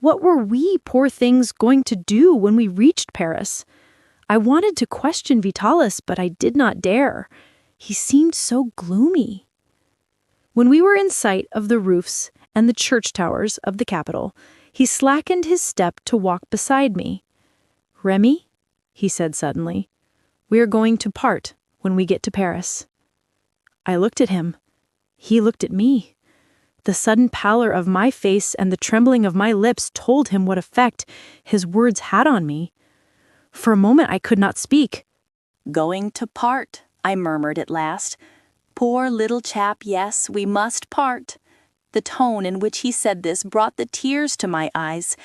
What were we, poor things, going to do when we reached Paris? I wanted to question Vitalis, but I did not dare. He seemed so gloomy. When we were in sight of the roofs and the church towers of the capital, he slackened his step to walk beside me. "Rémi," he said suddenly, "we are going to part when we get to Paris." I looked at him. He looked at me. The sudden pallor of my face and the trembling of my lips told him what effect his words had on me. For a moment I could not speak. "Going to part," I murmured at last. "Poor little chap, yes, we must part." The tone in which he said this brought the tears to my eyes.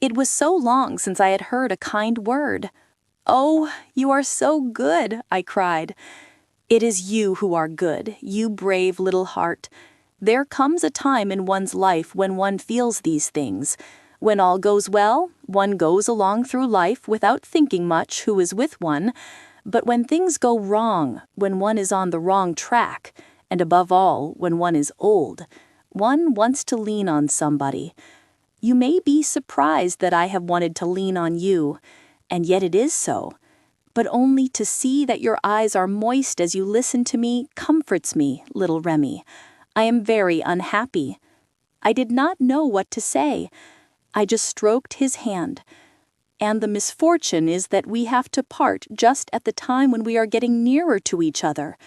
It was so long since I had heard a kind word. "Oh, you are so good," I cried. "It is you who are good, you brave little heart. There comes a time in one's life when one feels these things. When all goes well, one goes along through life without thinking much who is with one. But when things go wrong, when one is on the wrong track, and above all, when one is old, one wants to lean on somebody. You may be surprised that I have wanted to lean on you, and yet it is so. But only to see that your eyes are moist as you listen to me comforts me, little Rémi. I am very unhappy. I did not know what to say. I just stroked his hand. And the misfortune is that we have to part just at the time when we are getting nearer to each other.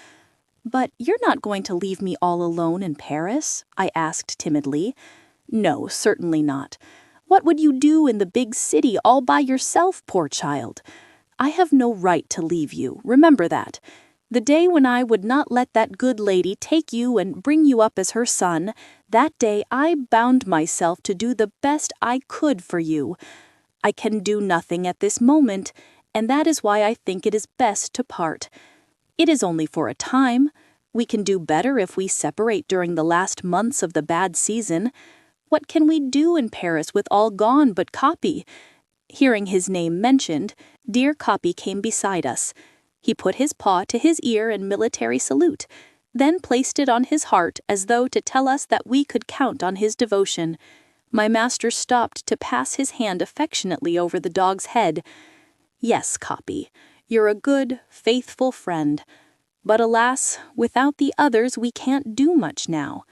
But you're not going to leave me all alone in Paris? I asked timidly. No, certainly not. What would you do in the big city all by yourself, poor child? I have no right to leave you, remember that. The day when I would not let that good lady take you and bring you up as her son, that day I bound myself to do the best I could for you. I can do nothing at this moment, and that is why I think it is best to part. It is only for a time. We can do better if we separate during the last months of the bad season. What can we do in Paris with all gone but Capi? Hearing his name mentioned, dear Capi came beside us. He put his paw to his ear in military salute, then placed it on his heart as though to tell us that we could count on his devotion. My master stopped to pass his hand affectionately over the dog's head. Yes, Capi, you're a good, faithful friend. But alas, without the others we can't do much now.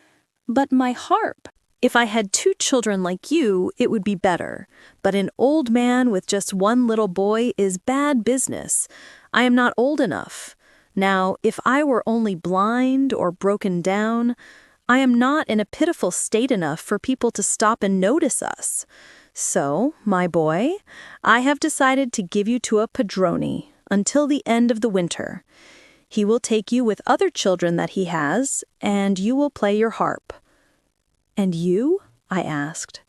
But my harp. If I had 2 children like you, it would be better. But an old man with just 1 little boy is bad business. I am not old enough. Now, if I were only blind or broken down, I am not in a pitiful state enough for people to stop and notice us. So, my boy, I have decided to give you to a padrone until the end of the winter. He will take you with other children that he has, and you will play your harp. And you? I asked.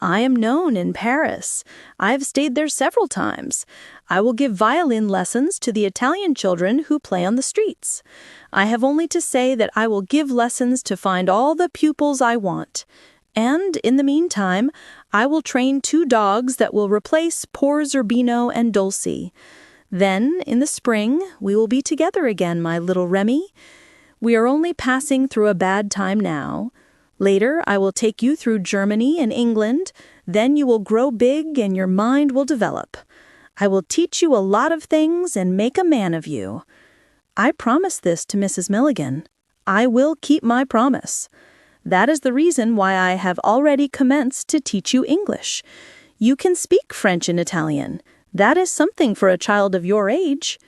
I am known in Paris. I have stayed there several times. I will give violin lessons to the Italian children who play on the streets. I have only to say that I will give lessons to find all the pupils I want. And, in the meantime, I will train 2 dogs that will replace poor Zerbino and Dulcie. Then, in the spring, we will be together again, my little Rémi. We are only passing through a bad time now. Later, I will take you through Germany and England. Then you will grow big and your mind will develop. I will teach you a lot of things and make a man of you. I promised this to Mrs. Milligan. I will keep my promise. That is the reason why I have already commenced to teach you English. You can speak French and Italian. That is something for a child of your age.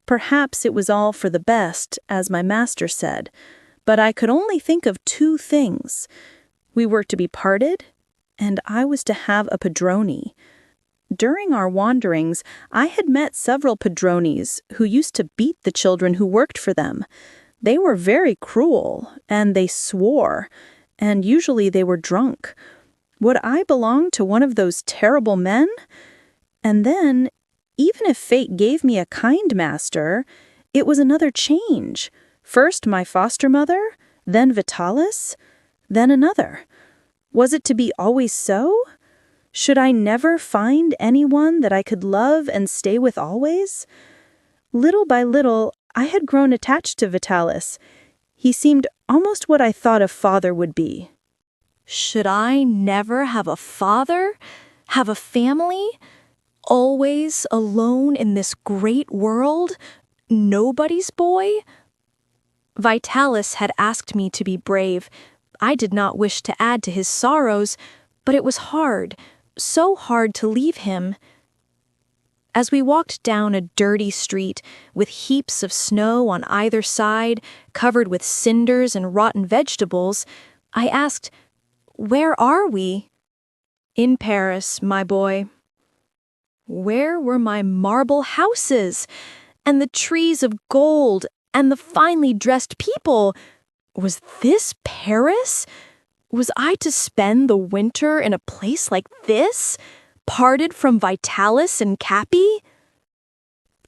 Perhaps it was all for the best, as my master said. But I could only think of 2 things. We were to be parted, and I was to have a padrone. During our wanderings, I had met several padrones who used to beat the children who worked for them. They were very cruel, and they swore, and usually they were drunk. Would I belong to one of those terrible men? And then, even if fate gave me a kind master, it was another change. First my foster mother, then Vitalis, then another. Was it to be always so? Should I never find anyone that I could love and stay with always? Little by little, I had grown attached to Vitalis. He seemed almost what I thought a father would be. Should I never have a father? Have a family? Always alone in this great world? Nobody's boy? Vitalis had asked me to be brave. I did not wish to add to his sorrows, but it was hard, so hard to leave him. As we walked down a dirty street with heaps of snow on either side, covered with cinders and rotten vegetables, I asked, "Where are we?" "In Paris, my boy." Where were my marble houses, and the trees of gold, and the finely dressed people? Was this Paris? Was I to spend the winter in a place like this, parted from Vitalis and Capi?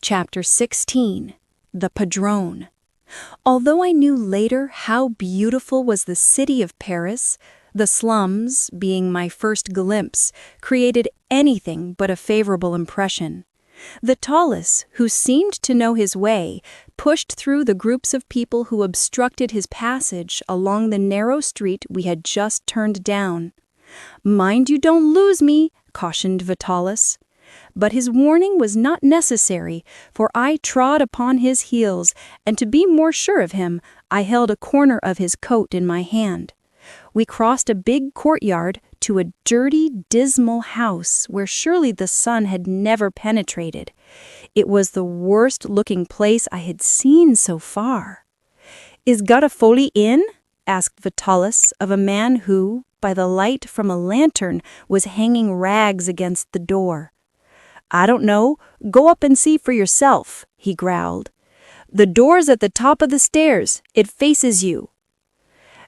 Chapter 16. The Padrone. Although I knew later how beautiful was the city of Paris, the slums, being my first glimpse, created anything but a favorable impression. Vitalis, who seemed to know his way, pushed through the groups of people who obstructed his passage along the narrow street we had just turned down. "Mind you don't lose me," cautioned Vitalis. But his warning was not necessary, for I trod upon his heels, and to be more sure of him, I held a corner of his coat in my hand. We crossed a big courtyard to a dirty, dismal house where surely the sun had never penetrated. It was the worst-looking place I had seen so far. "Is Garofoli in?" asked Vitalis of a man who, by the light from a lantern, was hanging rags against the door. "I don't know. Go up and see for yourself," he growled. "The door's at the top of the stairs. It faces you."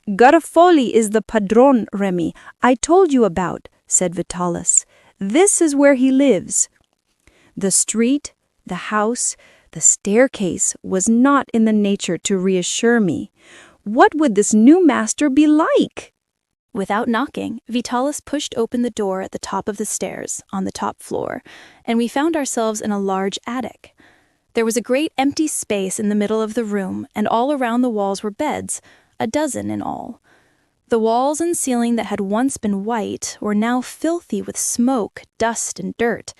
"Garofoli is the padron, Rémi, I told you about," said Vitalis. "This is where he lives." The street, the house, the staircase was not in the nature to reassure me. What would this new master be like? Without knocking, Vitalis pushed open the door at the top of the stairs, on the top floor, and we found ourselves in a large attic. There was a great empty space in the middle of the room, and all around the walls were beds, a dozen in all. The walls and ceiling that had once been white were now filthy with smoke, dust, and dirt.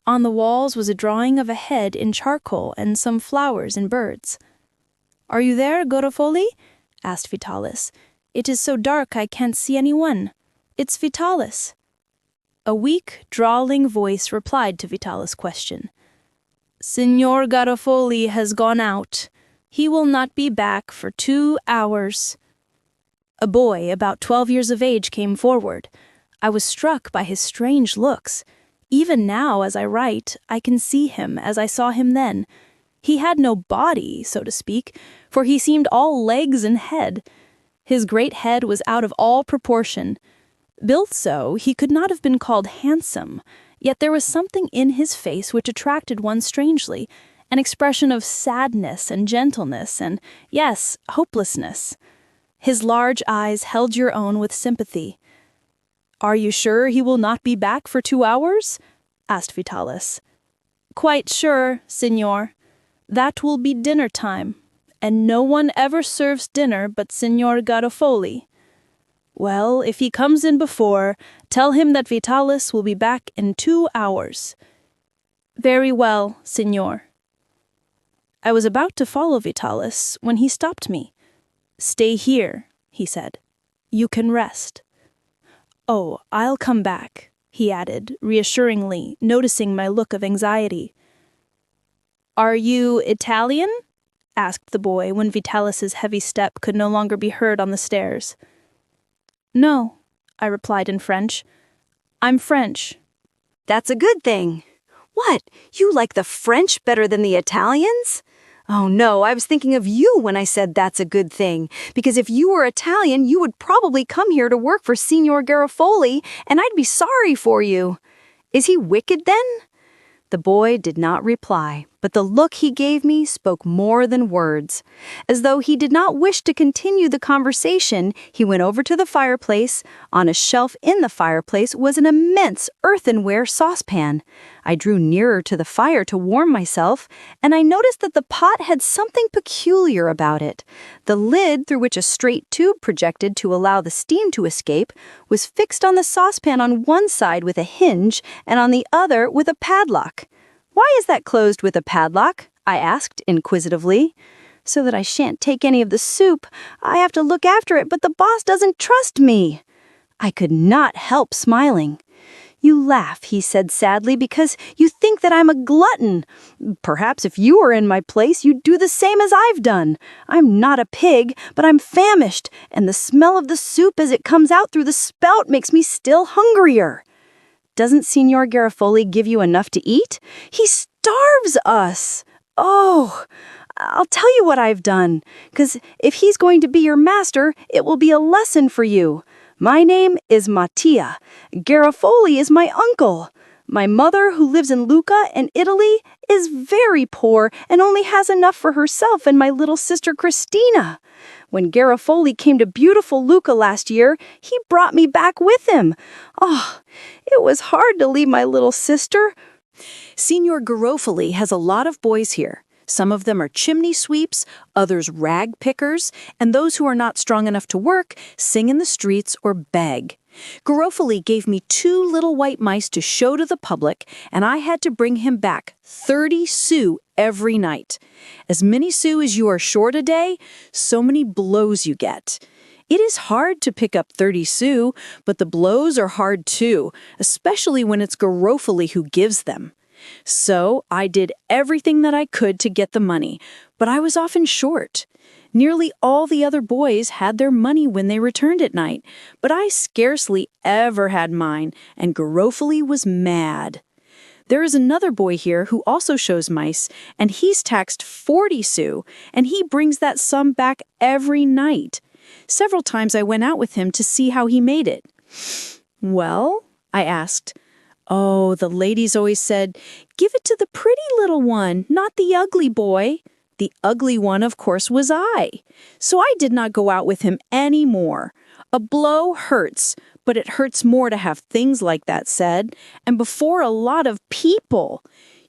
On the walls was a drawing of a head in charcoal and some flowers and birds. "Are you there, Garofoli?" asked Vitalis. "It is so dark I can't see anyone. It's Vitalis." A weak, drawling voice replied to Vitalis' question. "Signor Garofoli has gone out. He will not be back for 2 hours." A boy about 12 years of age came forward. I was struck by his strange looks. Even now, as I write, I can see him as I saw him then. He had no body, so to speak, for he seemed all legs and head. His great head was out of all proportion. Built so, he could not have been called handsome, yet there was something in his face which attracted one strangely, an expression of sadness and gentleness and, yes, hopelessness. His large eyes held your own with sympathy. "Are you sure he will not be back for 2 hours?" asked Vitalis. "Quite sure, signor. That will be dinner time, and no one ever serves dinner but Signor Garofoli. Well, if he comes in before, tell him that Vitalis will be back in 2 hours." "Very well, signor." I was about to follow Vitalis when he stopped me. "Stay here," he said. "You can rest." "Oh, I'll come back," he added, reassuringly, noticing my look of anxiety. "Are you Italian?" asked the boy when Vitalis's heavy step could no longer be heard on the stairs. "No," I replied in French. "I'm French." That's a good thing. What, you like the French better than the Italians? Oh no, I was thinking of you when I said that's a good thing, because if you were Italian, you would probably come here to work for Signor Garofoli, and I'd be sorry for you. Is he wicked then? The boy did not reply, but the look he gave me spoke more than words. As though he did not wish to continue the conversation, he went over to the fireplace. On a shelf in the fireplace was an immense earthenware saucepan. I drew nearer to the fire to warm myself, and I noticed that the pot had something peculiar about it. The lid, through which a straight tube projected to allow the steam to escape, was fixed on the saucepan on one side with a hinge and on the other with a padlock. "Why is that closed with a padlock?" I asked inquisitively. "So that I shan't take any of the soup. I have to look after it, but the boss doesn't trust me." I could not help smiling. "You laugh," he said sadly, "because you think that I'm a glutton. Perhaps if you were in my place, you'd do the same as I've done. I'm not a pig, but I'm famished, and the smell of the soup as it comes out through the spout makes me still hungrier." "Doesn't Signor Garofoli give you enough to eat? He starves us." "Oh, I'll tell you what I've done, because if he's going to be your master, it will be a lesson for you. My name is Mattia. Garofoli is my uncle. My mother, who lives in Lucca in Italy, is very poor and only has enough for herself and my little sister Christina. When Garofoli came to beautiful Lucca last year, he brought me back with him. Oh, it was hard to leave my little sister. Signor Garofoli has a lot of boys here. Some of them are chimney sweeps, others rag pickers, and those who are not strong enough to work sing in the streets or beg. Garofoli gave me 2 little white mice to show to the public, and I had to bring him back 30 sous every night. As many sous as you are short a day, so many blows you get. It is hard to pick up 30 sous, but the blows are hard too, especially when it's Garofoli who gives them. So I did everything that I could to get the money, but I was often short. Nearly all the other boys had their money when they returned at night, but I scarcely ever had mine, and Garofoli was mad. There is another boy here who also shows mice, and he's taxed 40 sous, and he brings that sum back every night. Several times I went out with him to see how he made it. "Well?" I asked. "Oh, the ladies always said, 'Give it to the pretty little one, not the ugly boy.' The ugly one, of course, was I. So I did not go out with him any more. A blow hurts, but it hurts more to have things like that said, and before a lot of people.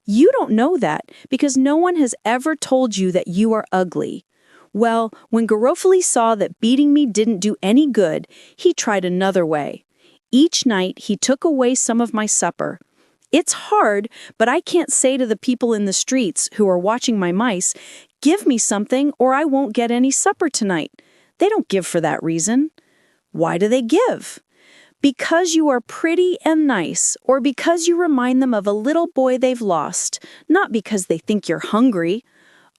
You don't know that, because no one has ever told you that you are ugly. Well, when Garofoli saw that beating me didn't do any good, he tried another way. Each night, he took away some of my supper. It's hard, but I can't say to the people in the streets who are watching my mice, 'Give me something or I won't get any supper tonight.' They don't give for that reason. Why do they give? Because you are pretty and nice, or because you remind them of a little boy they've lost, not because they think you're hungry.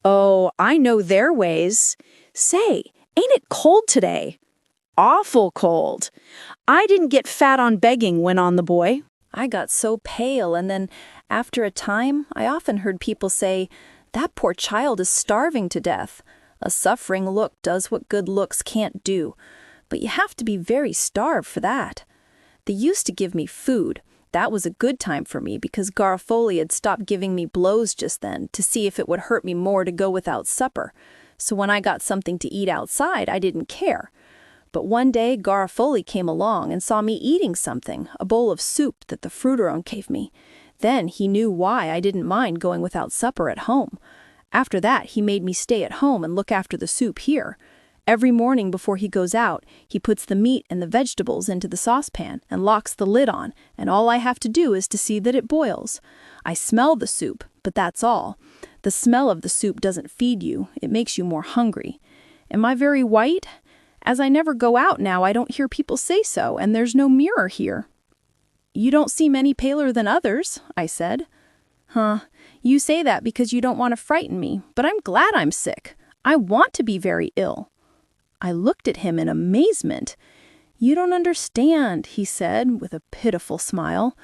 Oh, I know their ways. Say, ain't it cold today?" "Awful cold." "I didn't get fat on begging," went on the boy. I got so pale, and then, after a time, I often heard people say, "That poor child is starving to death. A suffering look does what good looks can't do, but you have to be very starved for that." They used to give me food. That was a good time for me because Garofoli had stopped giving me blows just then to see if it would hurt me more to go without supper. So when I got something to eat outside, I didn't care. But one day Garofoli came along and saw me eating something, a bowl of soup that the fruiteron gave me. Then he knew why I didn't mind going without supper at home. After that, he made me stay at home and look after the soup here. Every morning before he goes out, he puts the meat and the vegetables into the saucepan and locks the lid on, and all I have to do is to see that it boils. I smell the soup, but that's all. The smell of the soup doesn't feed you, it makes you more hungry. Am I very white? As I never go out now, I don't hear people say so, and there's no mirror here. "You don't seem any paler than others," I said. "Huh, you say that because you don't want to frighten me, but I'm glad I'm sick. I want to be very ill." I looked at him in amazement. "You don't understand," he said with a pitiful smile.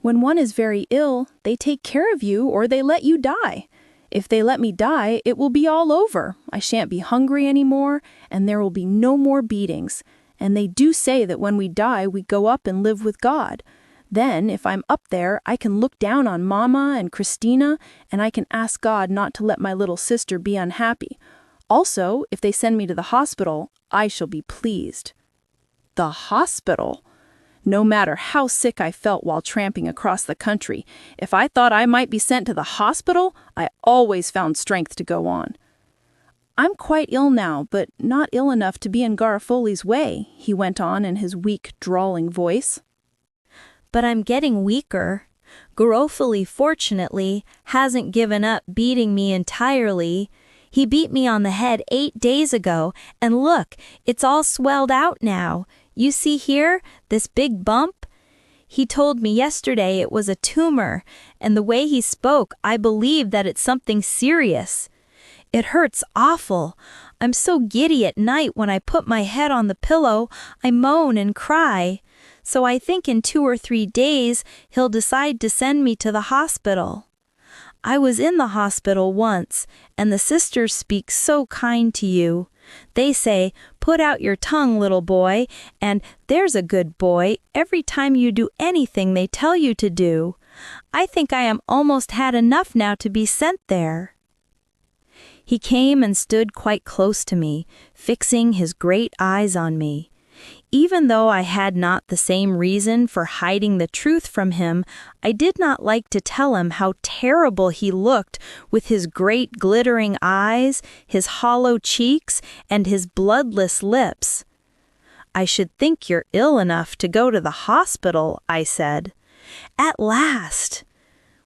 "When one is very ill, they take care of you or they let you die. If they let me die, it will be all over. I shan't be hungry anymore, and there will be no more beatings. And they do say that when we die, we go up and live with God. Then, if I'm up there, I can look down on Mama and Christina, and I can ask God not to let my little sister be unhappy. Also, if they send me to the hospital, I shall be pleased." The hospital? No matter how sick I felt while tramping across the country, if I thought I might be sent to the hospital, I always found strength to go on. "I'm quite ill now, but not ill enough to be in Garofoli's way," he went on in his weak, drawling voice. "But I'm getting weaker. Garofoli, fortunately, hasn't given up beating me entirely. He beat me on the head 8 days ago, and look, it's all swelled out now. You see here, this big bump? He told me yesterday it was a tumor, and the way he spoke, I believe that it's something serious. It hurts awful. I'm so giddy at night when I put my head on the pillow, I moan and cry. So I think in 2 or 3 days he'll decide to send me to the hospital. I was in the hospital once, and the sisters speak so kind to you. They say, 'Put out your tongue, little boy,' and 'There's a good boy,' every time you do anything they tell you to do. I think I am almost had enough now to be sent there." He came and stood quite close to me, fixing his great eyes on me. Even though I had not the same reason for hiding the truth from him, I did not like to tell him how terrible he looked with his great glittering eyes, his hollow cheeks, and his bloodless lips. "I should think you're ill enough to go to the hospital," I said. "At last!"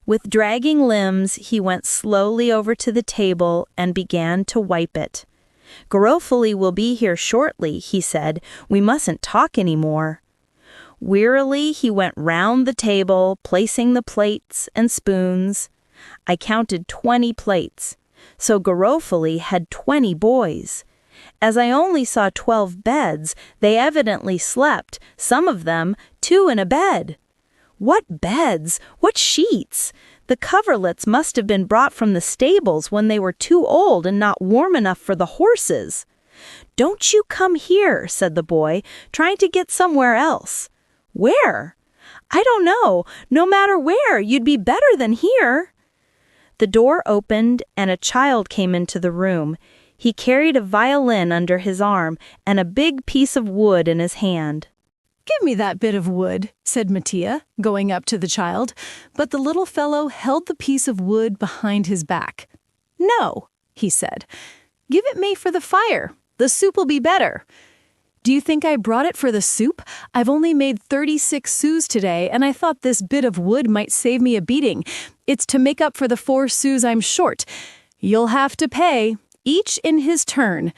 With dragging limbs, he went slowly over to the table and began to wipe it. "Garofoli will be here shortly," he said. "We mustn't talk any more." Wearily, he went round the table, placing the plates and spoons. I counted 20 plates, so Garofoli had 20 boys. As I only saw 12 beds, they evidently slept, some of them, 2 in a bed. What beds? What sheets? The coverlets must have been brought from the stables when they were too old and not warm enough for the horses. "Don't you come here," said the boy, trying to get somewhere else. "Where?" "I don't know. No matter where, you'd be better than here." The door opened and a child came into the room. He carried a violin under his arm and a big piece of wood in his hand. "Give me that bit of wood," said Mattia, going up to the child, but the little fellow held the piece of wood behind his back. "No," he said. "Give it me for the fire. The soup will be better." "Do you think I brought it for the soup? I've only made 36 sous today, and I thought this bit of wood might save me a beating. It's to make up for the 4 sous I'm short. You'll have to pay, each in his turn."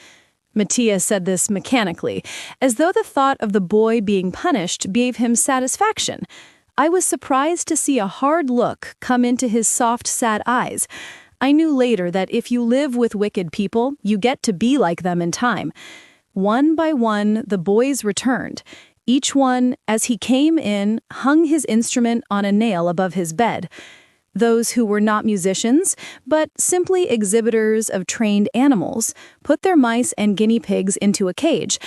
Mattia said this mechanically, as though the thought of the boy being punished gave him satisfaction. I was surprised to see a hard look come into his soft, sad eyes. I knew later that if you live with wicked people, you get to be like them in time. One by one, the boys returned. Each one, as he came in, hung his instrument on a nail above his bed. Those who were not musicians, but simply exhibitors of trained animals, put their mice and guinea pigs into a cage.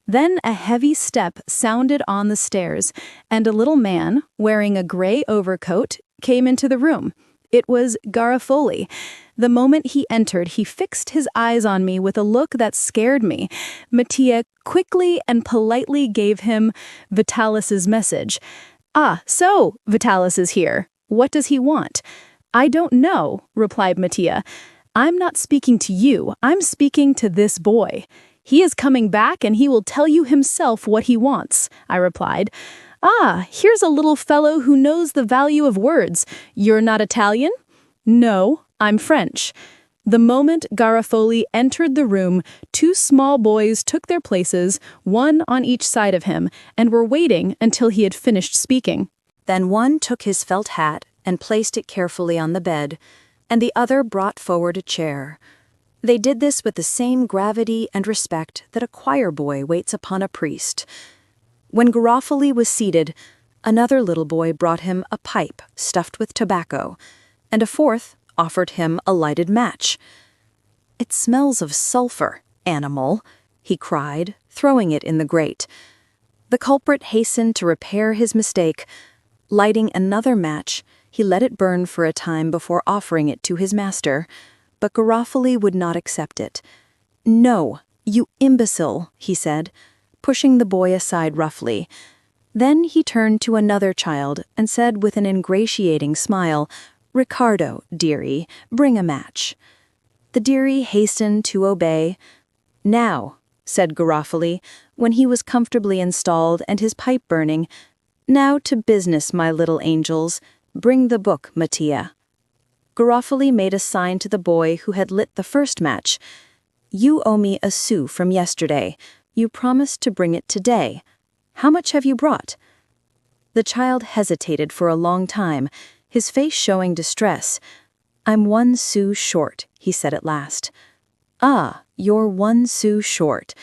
Then a heavy step sounded on the stairs, and a little man, wearing a gray overcoat, came into the room. It was Garofoli. The moment he entered, he fixed his eyes on me with a look that scared me. Mattia quickly and politely gave him Vitalis's message. "Ah, so Vitalis is here. What does he want?" "I don't know," replied Mattia. "I'm not speaking to you. I'm speaking to this boy. He is coming back and he will tell you himself what he wants," I replied. "Ah, here's a little fellow who knows the value of words. You're not Italian?" "No, I'm French." The moment Garofoli entered the room, 2 small boys took their places, one on each side of him, and were waiting until he had finished speaking. Then one took his felt hat and placed it carefully on the bed, and the other brought forward a chair. They did this with the same gravity and respect that a choir boy waits upon a priest. When Garofoli was seated, another little boy brought him a pipe stuffed with tobacco, and a fourth offered him a lighted match. "It smells of sulfur, animal," he cried, throwing it in the grate. The culprit hastened to repair his mistake. Lighting another match, he let it burn for a time before offering it to his master, but Garofoli would not accept it. "No, you imbecile," he said, pushing the boy aside roughly. Then he turned to another child and said with an ingratiating smile, "Riccardo, dearie, bring a match." The dearie hastened to obey. "Now," said Garofoli, when he was comfortably installed and his pipe burning, "now to business, my little angels. Bring the book, Mattia." Garofoli made a sign to the boy who had lit the first match. "You owe me a sou from yesterday. You promised to bring it today. How much have you brought?" The child hesitated for a long time, his face showing distress. "I'm 1 sou short," he said at last. "Ah, you're 1 sou short.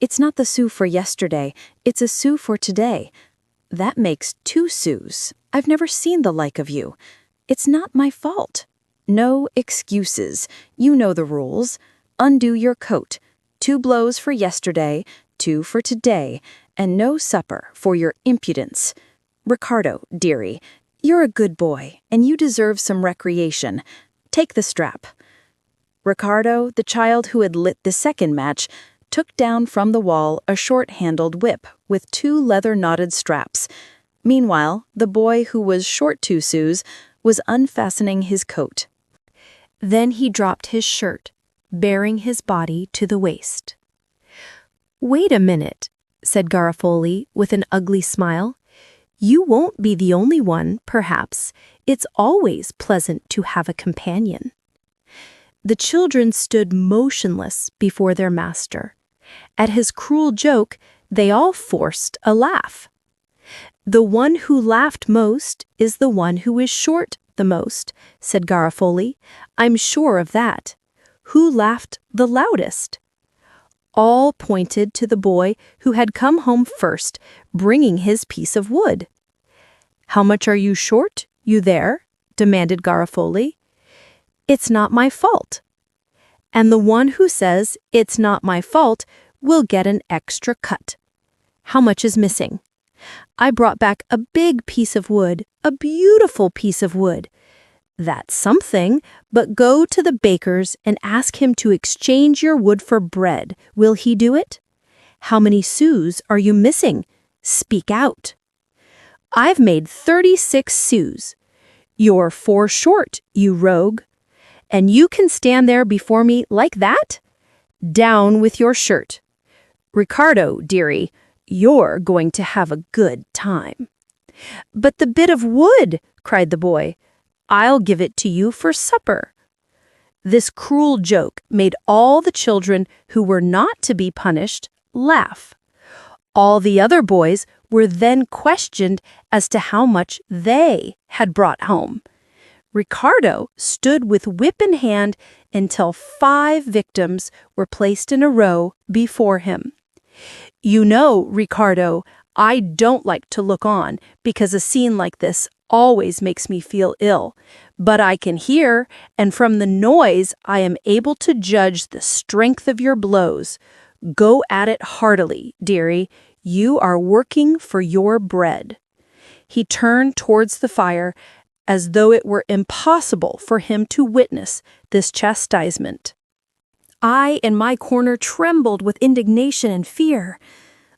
It's not the sou for yesterday, it's a sou for today. That makes 2 sous. I've never seen the like of you. It's not my fault. No excuses. You know the rules. Undo your coat. 2 blows for yesterday, 2 for today, and no supper for your impudence. Riccardo, dearie, you're a good boy, and you deserve some recreation. Take the strap." Riccardo, the child who had lit the second match, took down from the wall a short-handled whip with 2 leather-knotted straps. Meanwhile, the boy who was short 2 sous was unfastening his coat. Then he dropped his shirt, baring his body to the waist. "Wait a minute," said Garofoli with an ugly smile. "You won't be the only one, perhaps. It's always pleasant to have a companion." The children stood motionless before their master. At his cruel joke, they all forced a laugh. "The one who laughed most is the one who is short the most," said Garofoli. "I'm sure of that. Who laughed the loudest?" All pointed to the boy who had come home first, bringing his piece of wood. "How much are you short, you there?" demanded Garofoli. "It's not my fault." And the one who says, "It's not my fault," will get an extra cut. How much is missing? I brought back a big piece of wood, a beautiful piece of wood. That's something, but go to the baker's and ask him to exchange your wood for bread. Will he do it? How many sous are you missing? Speak out. I've made 36 sous. You're 4 short, you rogue. And you can stand there before me like that? Down with your shirt. Ricardo, dearie, you're going to have a good time. But the bit of wood, cried the boy. I'll give it to you for supper. This cruel joke made all the children who were not to be punished laugh. All the other boys were then questioned as to how much they had brought home. Ricardo stood with whip in hand until 5 victims were placed in a row before him. You know, Ricardo, I don't like to look on because a scene like this always makes me feel ill. But I can hear, and from the noise I am able to judge the strength of your blows. Go at it heartily, dearie. You are working for your bread. He turned towards the fire as though it were impossible for him to witness this chastisement. I, in my corner, trembled with indignation and fear.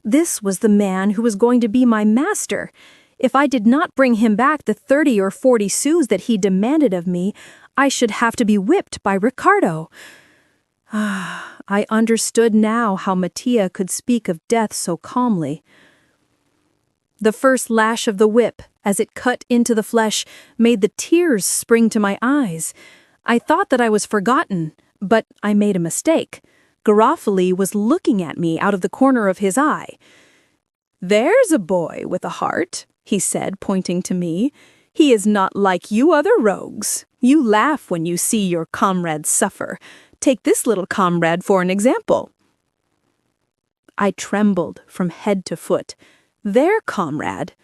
This was the man who was going to be my master. If I did not bring him back the 30 or 40 sous that he demanded of me, I should have to be whipped by Ricardo. I understood now how Mattia could speak of death so calmly. The first lash of the whip, as it cut into the flesh, made the tears spring to my eyes. I thought that I was forgotten, but I made a mistake. Garofoli was looking at me out of the corner of his eye. "There's a boy with a heart," he said, pointing to me. "He is not like you other rogues. You laugh when you see your comrades suffer. Take this little comrade for an example." I trembled from head to foot. Their comrade.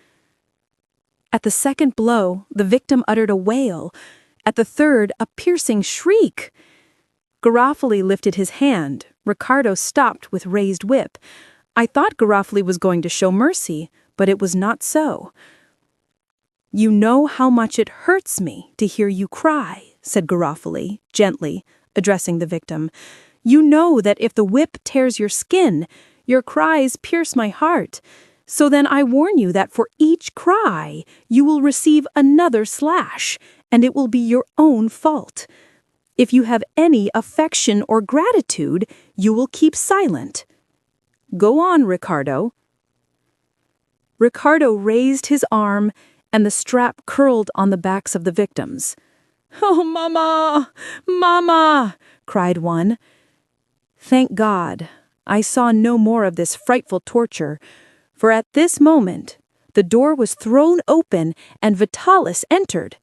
At the second blow, the victim uttered a wail. At the third, a piercing shriek. Garofoli lifted his hand. Ricardo stopped with raised whip. I thought Garofoli was going to show mercy, but it was not so. "You know how much it hurts me to hear you cry," said Garofoli, gently, addressing the victim. "You know that if the whip tears your skin, your cries pierce my heart. So then I warn you that for each cry, you will receive another slash, and it will be your own fault. If you have any affection or gratitude, you will keep silent. Go on, Ricardo." Ricardo raised his arm, and the strap curled on the backs of the victims. "Oh, Mama! Mama!" cried one. Thank God, I saw no more of this frightful torture, for at this moment the door was thrown open and Vitalis entered.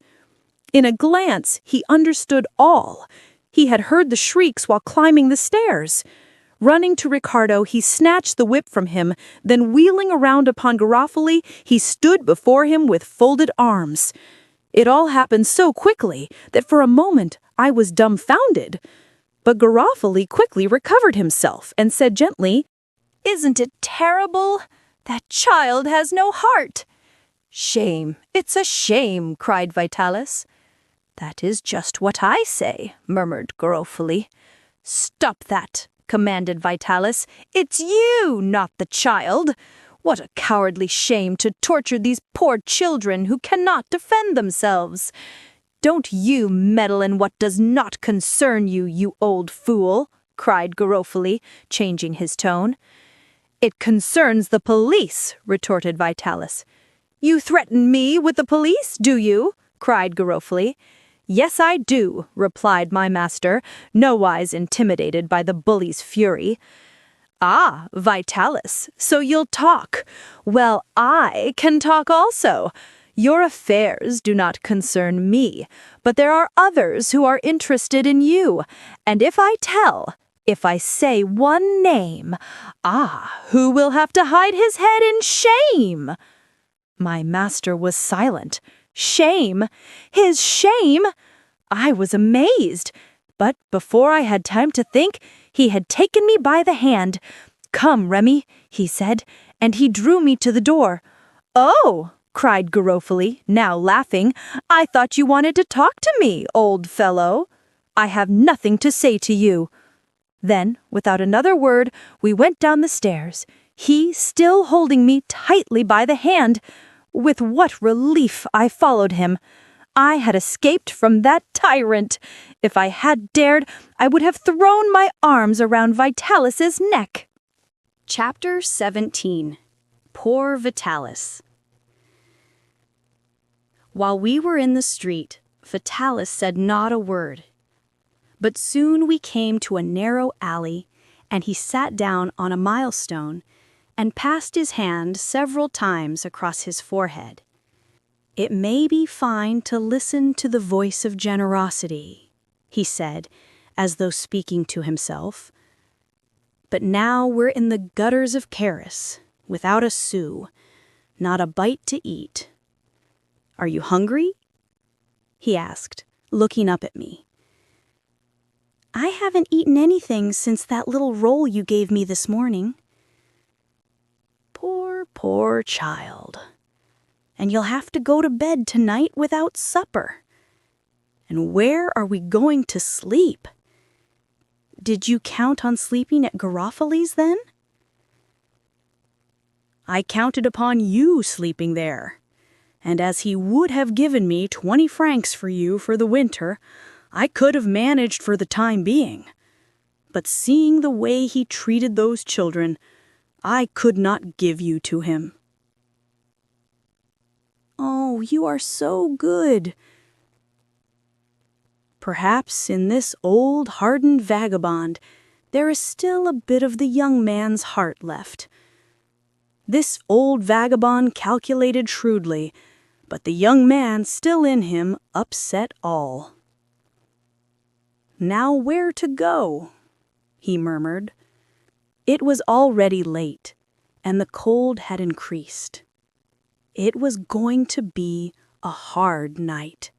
In a glance, he understood all. He had heard the shrieks while climbing the stairs. Running to Ricardo, he snatched the whip from him, then wheeling around upon Garofoli, he stood before him with folded arms. It all happened so quickly that for a moment I was dumbfounded. But Garofoli quickly recovered himself and said gently, "Isn't it terrible? That child has no heart." "Shame, it's a shame," cried Vitalis. "That is just what I say," murmured Garofoli. "Stop that," commanded Vitalis. "It's you, not the child. What a cowardly shame to torture these poor children who cannot defend themselves. Don't you meddle in what does not concern you, you old fool," cried Garofoli, changing his tone. "It concerns the police," retorted Vitalis. "You threaten me with the police, do you?" cried Garofoli. "Yes, I do," replied my master, nowise intimidated by the bully's fury. "Ah, Vitalis, so you'll talk. Well, I can talk also. Your affairs do not concern me, but there are others who are interested in you, and if I say one name, who will have to hide his head in shame?" My master was silent. Shame? His shame? I was amazed, but before I had time to think, he had taken me by the hand. "Come, Rémi," he said, and he drew me to the door. "Oh!" cried Garofoli, now laughing. "I thought you wanted to talk to me, old fellow." "I have nothing to say to you." Then, without another word, we went down the stairs, he still holding me tightly by the hand. With what relief I followed him! I had escaped from that tyrant. If I had dared, I would have thrown my arms around Vitalis's neck. Chapter 17. Poor Vitalis. While we were in the street, Vitalis said not a word. But soon we came to a narrow alley, and he sat down on a milestone and passed his hand several times across his forehead. "It may be fine to listen to the voice of generosity," he said, as though speaking to himself. "But now we're in the gutters of Paris, without a sou, not a bite to eat. Are you hungry?" he asked, looking up at me. "I haven't eaten anything since that little roll you gave me this morning." Poor child. And you'll have to go to bed tonight without supper. And where are we going to sleep? Did you count on sleeping at Garofoli's then?" "I counted upon you sleeping there. And as he would have given me 20 francs for you for the winter, I could have managed for the time being. But seeing the way he treated those children, I could not give you to him." "Oh, you are so good." "Perhaps in this old, hardened vagabond, there is still a bit of the young man's heart left. This old vagabond calculated shrewdly, but the young man still in him upset all." "Now where to go?" he murmured. It was already late, and the cold had increased. It was going to be a hard night.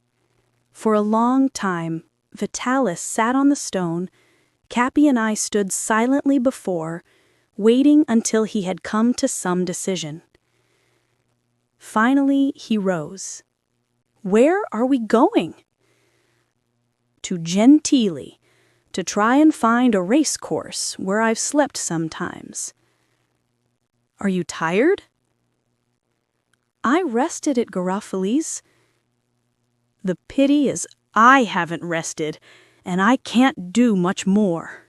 For a long time, Vitalis sat on the stone, Capi and I stood silently before, waiting until he had come to some decision. Finally, he rose. "Where are we going?" "To Gentili, to try and find a race course where I've slept sometimes." "Are you tired?" "I rested at Garofoli's." "The pity is I haven't rested, and I can't do much more.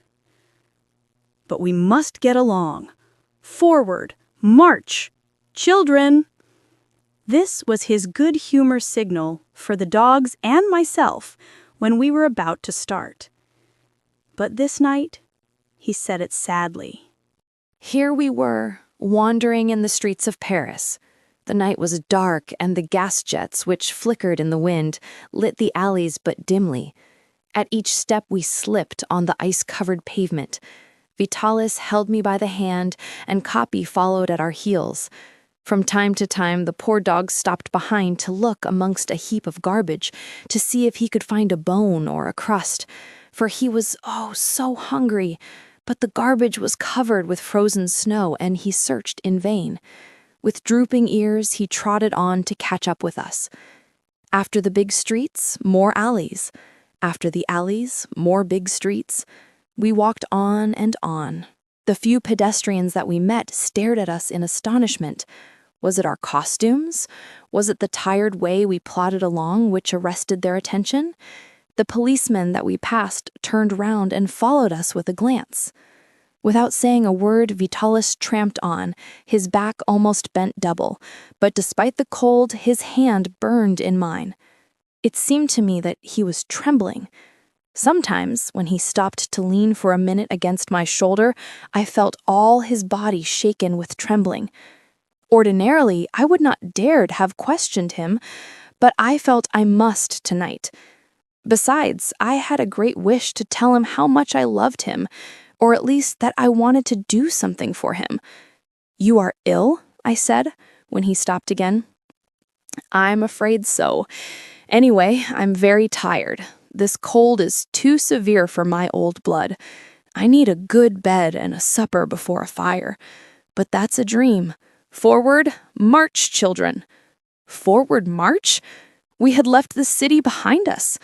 But we must get along. Forward, march! Children!" This was his good humor signal for the dogs and myself when we were about to start. But this night, he said it sadly. Here we were, wandering in the streets of Paris. The night was dark, and the gas jets, which flickered in the wind, lit the alleys but dimly. At each step we slipped on the ice-covered pavement. Vitalis held me by the hand, and Capi followed at our heels. From time to time, the poor dog stopped behind to look amongst a heap of garbage, to see if he could find a bone or a crust, for he was, so hungry. But the garbage was covered with frozen snow, and he searched in vain. With drooping ears, he trotted on to catch up with us. After the big streets, more alleys. After the alleys, more big streets. We walked on and on. The few pedestrians that we met stared at us in astonishment. Was it our costumes? Was it the tired way we plodded along which arrested their attention? The policeman that we passed turned round and followed us with a glance. Without saying a word, Vitalis tramped on, his back almost bent double, but despite the cold, his hand burned in mine. It seemed to me that he was trembling. Sometimes, when he stopped to lean for a minute against my shoulder, I felt all his body shaken with trembling. Ordinarily, I would not dared have questioned him, but I felt I must tonight. Besides, I had a great wish to tell him how much I loved him, or at least that I wanted to do something for him. "You are ill?" I said, when he stopped again. "I'm afraid so. Anyway, I'm very tired. This cold is too severe for my old blood. I need a good bed and a supper before a fire. But that's a dream. Forward, march, children." Forward march? We had left the city behind us.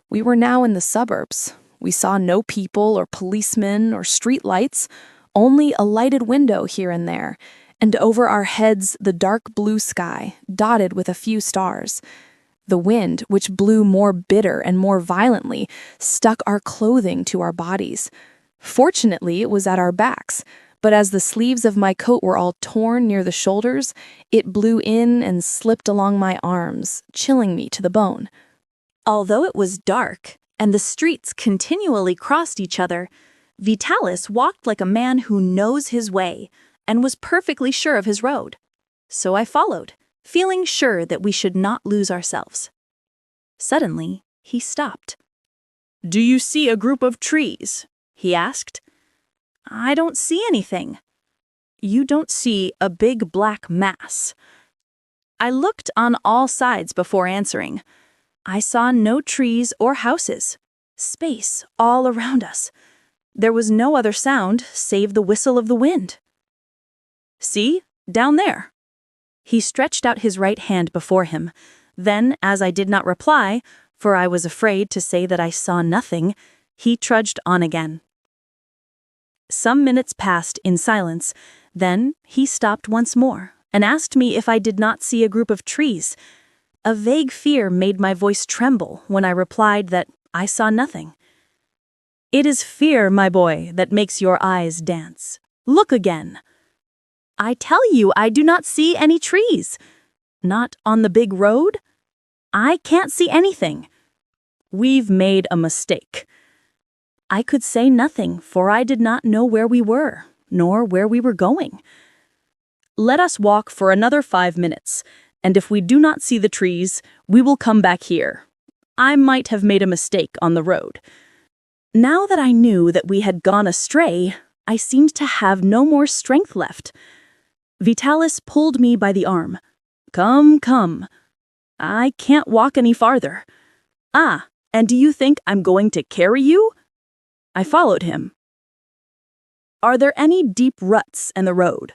We were now in the suburbs. We saw no people or policemen or street lights, only a lighted window here and there, and over our heads the dark blue sky, dotted with a few stars. The wind, which blew more bitter and more violently, stuck our clothing to our bodies. Fortunately, it was at our backs, but as the sleeves of my coat were all torn near the shoulders, it blew in and slipped along my arms, chilling me to the bone. Although it was dark, and the streets continually crossed each other, Vitalis walked like a man who knows his way, and was perfectly sure of his road. So I followed, feeling sure that we should not lose ourselves. Suddenly, he stopped. "Do you see a group of trees?" he asked. "I don't see anything." "You don't see a big black mass?" I looked on all sides before answering. I saw no trees or houses. Space all around us. There was no other sound save the whistle of the wind. "See, down there." He stretched out his right hand before him. Then, as I did not reply, for I was afraid to say that I saw nothing, he trudged on again. Some minutes passed in silence. Then he stopped once more and asked me if I did not see a group of trees. A vague fear made my voice tremble when I replied that I saw nothing. "It is fear, my boy, that makes your eyes dance. Look again." "I tell you, I do not see any trees." "Not on the big road?" "I can't see anything." "We've made a mistake." I could say nothing, for I did not know where we were, nor where we were going. "Let us walk for another 5 minutes, and if we do not see the trees, we will come back here. I might have made a mistake on the road." Now that I knew that we had gone astray, I seemed to have no more strength left. Vitalis pulled me by the arm. "Come, come. I can't walk any farther." "Ah, and do you think I'm going to carry you?" I followed him. "Are there any deep ruts in the road?"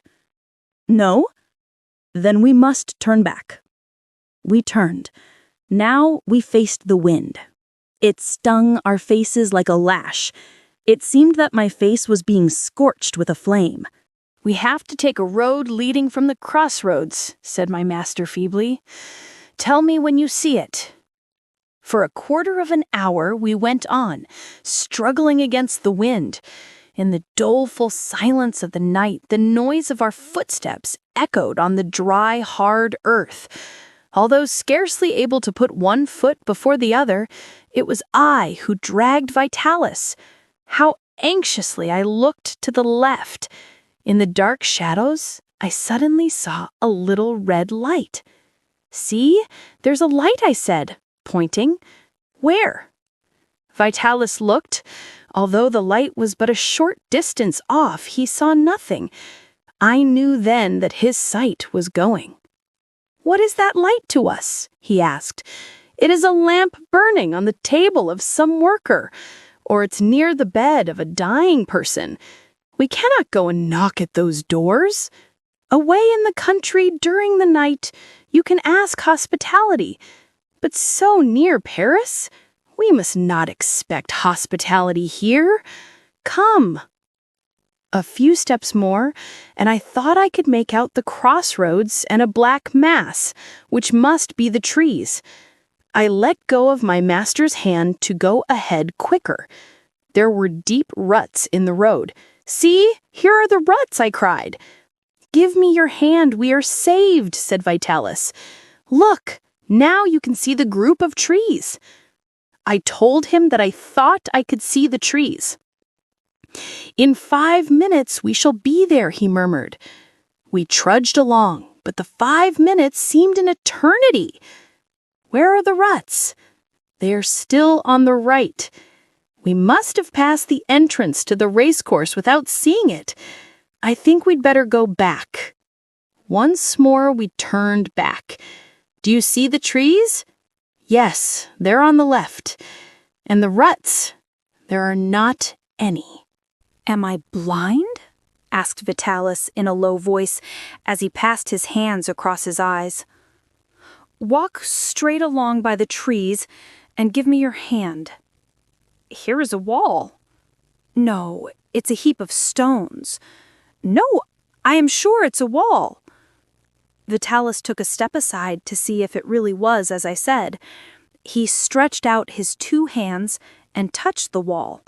"No." "Then we must turn back." We turned. Now we faced the wind. It stung our faces like a lash. It seemed that my face was being scorched with a flame. "We have to take a road leading from the crossroads," said my master feebly. "Tell me when you see it." For a quarter of an hour we went on, struggling against the wind. In the doleful silence of the night, the noise of our footsteps echoed on the dry, hard earth. Although scarcely able to put one foot before the other, it was I who dragged Vitalis. How anxiously I looked to the left. In the dark shadows, I suddenly saw a little red light. "See, there's a light," I said, pointing. "Where?" Vitalis looked. Although the light was but a short distance off, he saw nothing. I knew then that his sight was going. "What is that light to us?" he asked. "It is a lamp burning on the table of some worker, or it's near the bed of a dying person. We cannot go and knock at those doors. Away in the country during the night, you can ask hospitality. But so near Paris, we must not expect hospitality here. Come." A few steps more, and I thought I could make out the crossroads and a black mass, which must be the trees. I let go of my master's hand to go ahead quicker. There were deep ruts in the road. "See, here are the ruts," I cried. "Give me your hand, we are saved," said Vitalis. "Look, now you can see the group of trees." I told him that I thought I could see the trees. "In 5 minutes we shall be there," he murmured. We trudged along, but the 5 minutes seemed an eternity. "Where are the ruts?" "They are still on the right." We must have passed the entrance to the racecourse without seeing it. "I think we'd better go back." Once more we turned back. "Do you see the trees?" "Yes, they're on the left." "And the ruts?" "There are not any." "Am I blind?" asked Vitalis in a low voice as he passed his hands across his eyes. "Walk straight along by the trees and give me your hand." "Here is a wall." "No, it's a heap of stones." "No, I am sure it's a wall." Vitalis took a step aside to see if it really was as I said. He stretched out his 2 hands and touched the wall.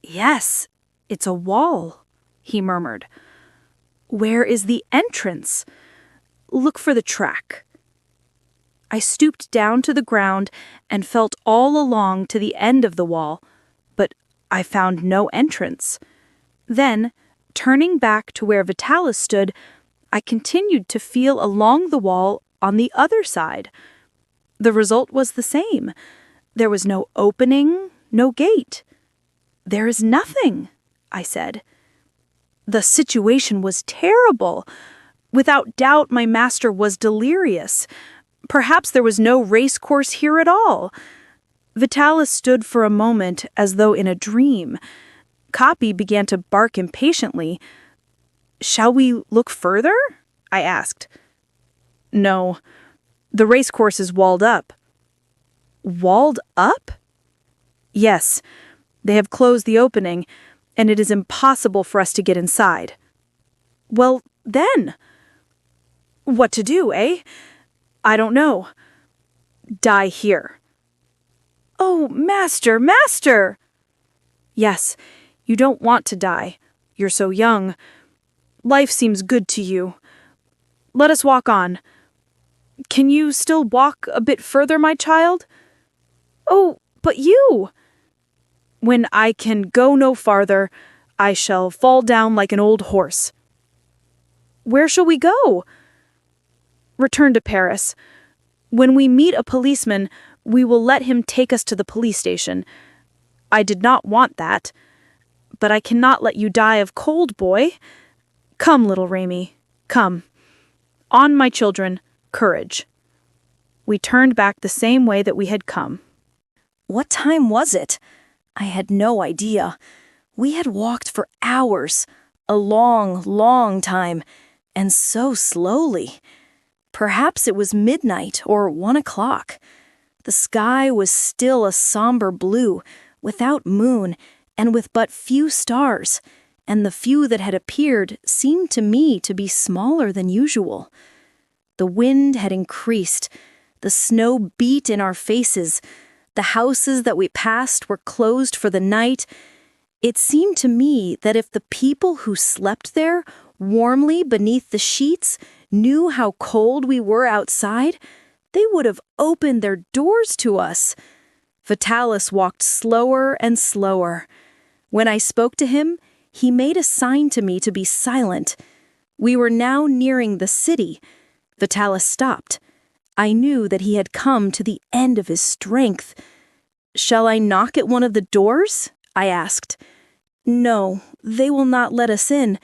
"Yes, it's a wall," he murmured. "Where is the entrance?" "Look for the track." I stooped down to the ground and felt all along to the end of the wall, but I found no entrance. Then, turning back to where Vitalis stood, I continued to feel along the wall on the other side. The result was the same. There was no opening, no gate. "There is nothing," I said. The situation was terrible. Without doubt, my master was delirious. Perhaps there was no race course here at all. Vitalis stood for a moment as though in a dream. Capi began to bark impatiently. "Shall we look further?" I asked. "No, the race course is walled up." "Walled up?" "Yes, they have closed the opening, and it is impossible for us to get inside." "Well, then, what to do, eh?" "I don't know." "Die here." "Oh, master, master!" "Yes, you don't want to die. You're so young. Life seems good to you. Let us walk on. Can you still walk a bit further, my child?" "Oh, but you!" "When I can go no farther, I shall fall down like an old horse." "Where shall we go?" "Return to Paris. When we meet a policeman, we will let him take us to the police station. I did not want that. But I cannot let you die of cold, boy. Come, little Rémi, come. On, my children, courage." We turned back the same way that we had come. What time was it? I had no idea. We had walked for hours, a long, long time, and so slowly. Perhaps it was midnight or 1 o'clock. The sky was still a somber blue, without moon, and with but few stars, and the few that had appeared seemed to me to be smaller than usual. The wind had increased. The snow beat in our faces. The houses that we passed were closed for the night. It seemed to me that if the people who slept there, warmly beneath the sheets, knew how cold we were outside, they would have opened their doors to us. Vitalis walked slower and slower. When I spoke to him, he made a sign to me to be silent. We were now nearing the city. Vitalis stopped. I knew that he had come to the end of his strength. "Shall I knock at one of the doors?" I asked. "No, they will not let us in.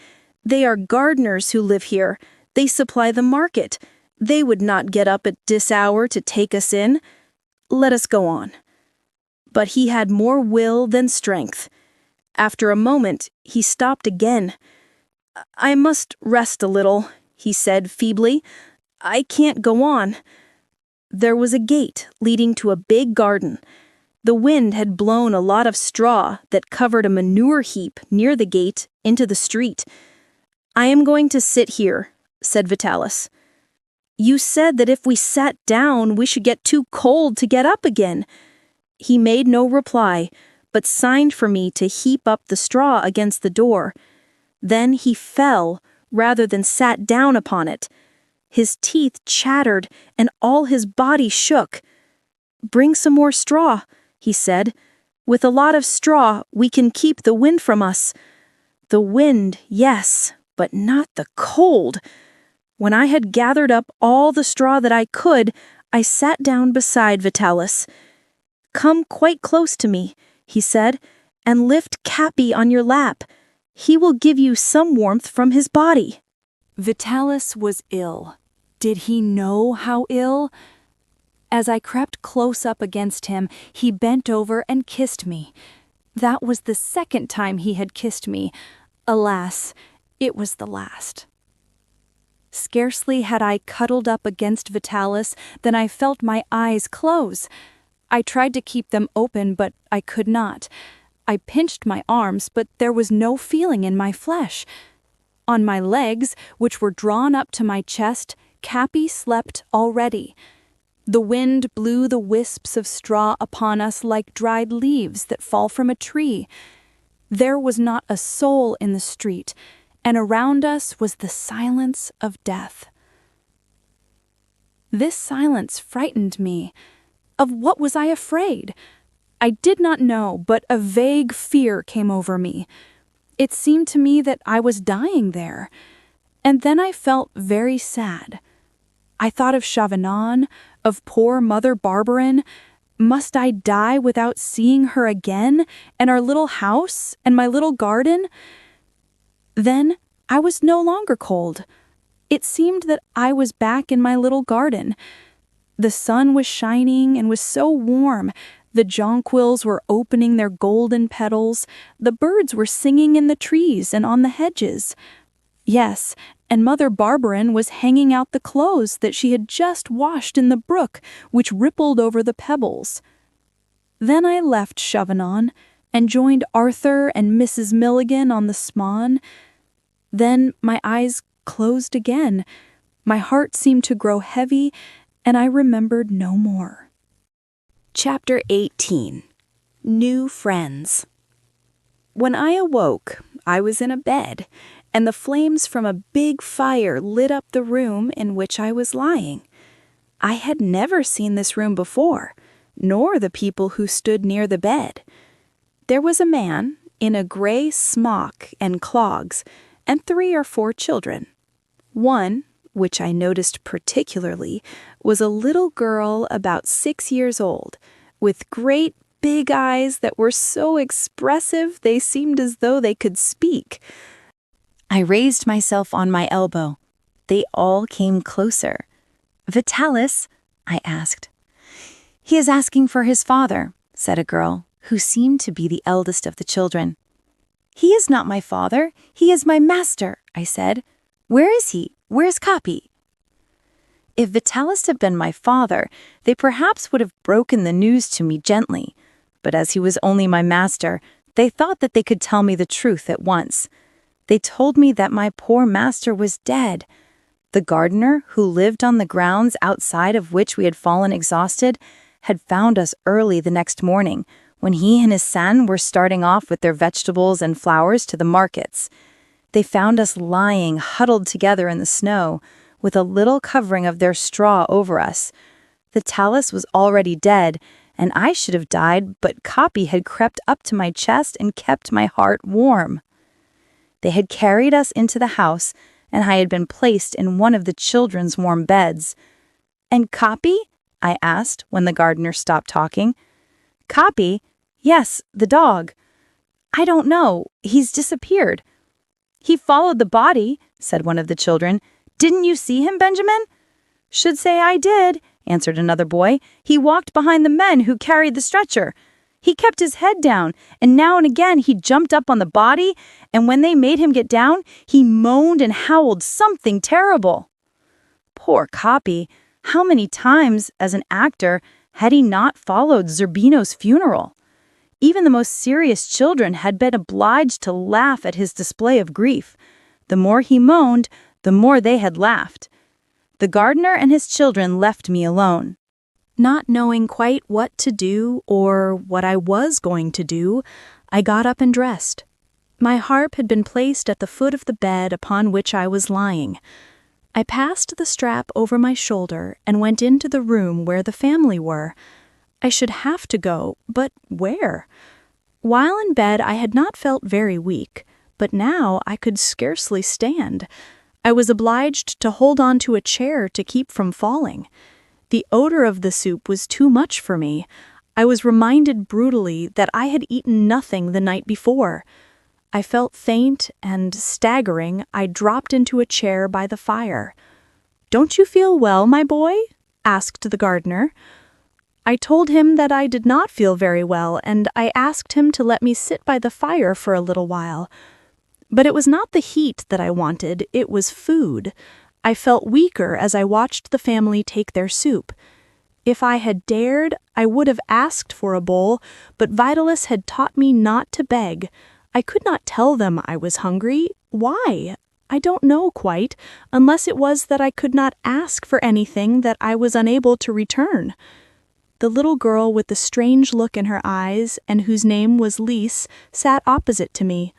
They are gardeners who live here. They supply the market. They would not get up at this hour to take us in. Let us go on." But he had more will than strength. After a moment, he stopped again. "I must rest a little," he said feebly. "I can't go on." There was a gate leading to a big garden. The wind had blown a lot of straw that covered a manure heap near the gate into the street. "I am going to sit here," said Vitalis. "You said that if we sat down, we should get too cold to get up again." He made no reply, but signed for me to heap up the straw against the door. Then he fell, rather than sat down upon it. His teeth chattered, and all his body shook. "Bring some more straw," he said. "With a lot of straw, we can keep the wind from us." The wind, yes, but not the cold. When I had gathered up all the straw that I could, I sat down beside Vitalis. "Come quite close to me," he said, "and lift Capi on your lap. He will give you some warmth from his body." Vitalis was ill. Did he know how ill? As I crept close up against him, he bent over and kissed me. That was the second time he had kissed me. Alas, it was the last. Scarcely had I cuddled up against Vitalis than I felt my eyes close. I tried to keep them open, but I could not. I pinched my arms, but there was no feeling in my flesh. On my legs, which were drawn up to my chest, Capi slept already. The wind blew the wisps of straw upon us like dried leaves that fall from a tree. There was not a soul in the street, and around us was the silence of death. This silence frightened me. Of what was I afraid? I did not know, but a vague fear came over me. It seemed to me that I was dying there. And then I felt very sad. I thought of Chavanon, of poor Mother Barberin. Must I die without seeing her again, and our little house, and my little garden? Then I was no longer cold. It seemed that I was back in my little garden. The sun was shining and was so warm. The jonquils were opening their golden petals. The birds were singing in the trees and on the hedges. Yes, and Mother Barberin was hanging out the clothes that she had just washed in the brook, which rippled over the pebbles. Then I left Chavanon and joined Arthur and Mrs. Milligan on the Swan. Then my eyes closed again. My heart seemed to grow heavy, and I remembered no more. Chapter 18. New Friends. When I awoke, I was in a bed, and the flames from a big fire lit up the room in which I was lying. I had never seen this room before, nor the people who stood near the bed. There was a man in a gray smock and clogs, and 3 or 4 children. One, which I noticed particularly, was a little girl about 6 years old, with great big eyes that were so expressive they seemed as though they could speak. I raised myself on my elbow. They all came closer. "Vitalis?" I asked. "He is asking for his father," said a girl, who seemed to be the eldest of the children. "He is not my father. He is my master," I said. "Where is he? Where is Capi?" If Vitalis had been my father, they perhaps would have broken the news to me gently. But as he was only my master, they thought that they could tell me the truth at once. They told me that my poor master was dead. The gardener, who lived on the grounds outside of which we had fallen exhausted, had found us early the next morning, when he and his son were starting off with their vegetables and flowers to the markets. They found us lying huddled together in the snow, with a little covering of their straw over us. Vitalis was already dead, and I should have died, but Capi had crept up to my chest and kept my heart warm. They had carried us into the house, and I had been placed in one of the children's warm beds. "And Capi?" I asked when the gardener stopped talking. "Capi? Yes, the dog. I don't know. He's disappeared." "He followed the body," said one of the children. "Didn't you see him, Benjamin?" "Should say I did," answered another boy. "He walked behind the men who carried the stretcher. He kept his head down, and now and again he jumped up on the body, and when they made him get down, he moaned and howled something terrible." Poor Capi! How many times, as an actor, Had he not followed Zerbino's funeral? Even the most serious children had been obliged to laugh at his display of grief. The more he moaned, the more they had laughed. The gardener and his children left me alone. Not knowing quite what to do or what I was going to do, I got up and dressed. My harp had been placed at the foot of the bed upon which I was lying. I passed the strap over my shoulder and went into the room where the family were. I should have to go, but where? While in bed, I had not felt very weak, but now I could scarcely stand. I was obliged to hold on to a chair to keep from falling. The odor of the soup was too much for me. I was reminded brutally that I had eaten nothing the night before. I felt faint, and staggering, I dropped into a chair by the fire. "Don't you feel well, my boy?" asked the gardener. I told him that I did not feel very well, and I asked him to let me sit by the fire for a little while. But it was not the heat that I wanted, it was food. I felt weaker as I watched the family take their soup. If I had dared, I would have asked for a bowl, but Vitalis had taught me not to beg. I could not tell them I was hungry. Why? I don't know quite, unless it was that I could not ask for anything that I was unable to return. The little girl with the strange look in her eyes, and whose name was Lise, sat opposite to me.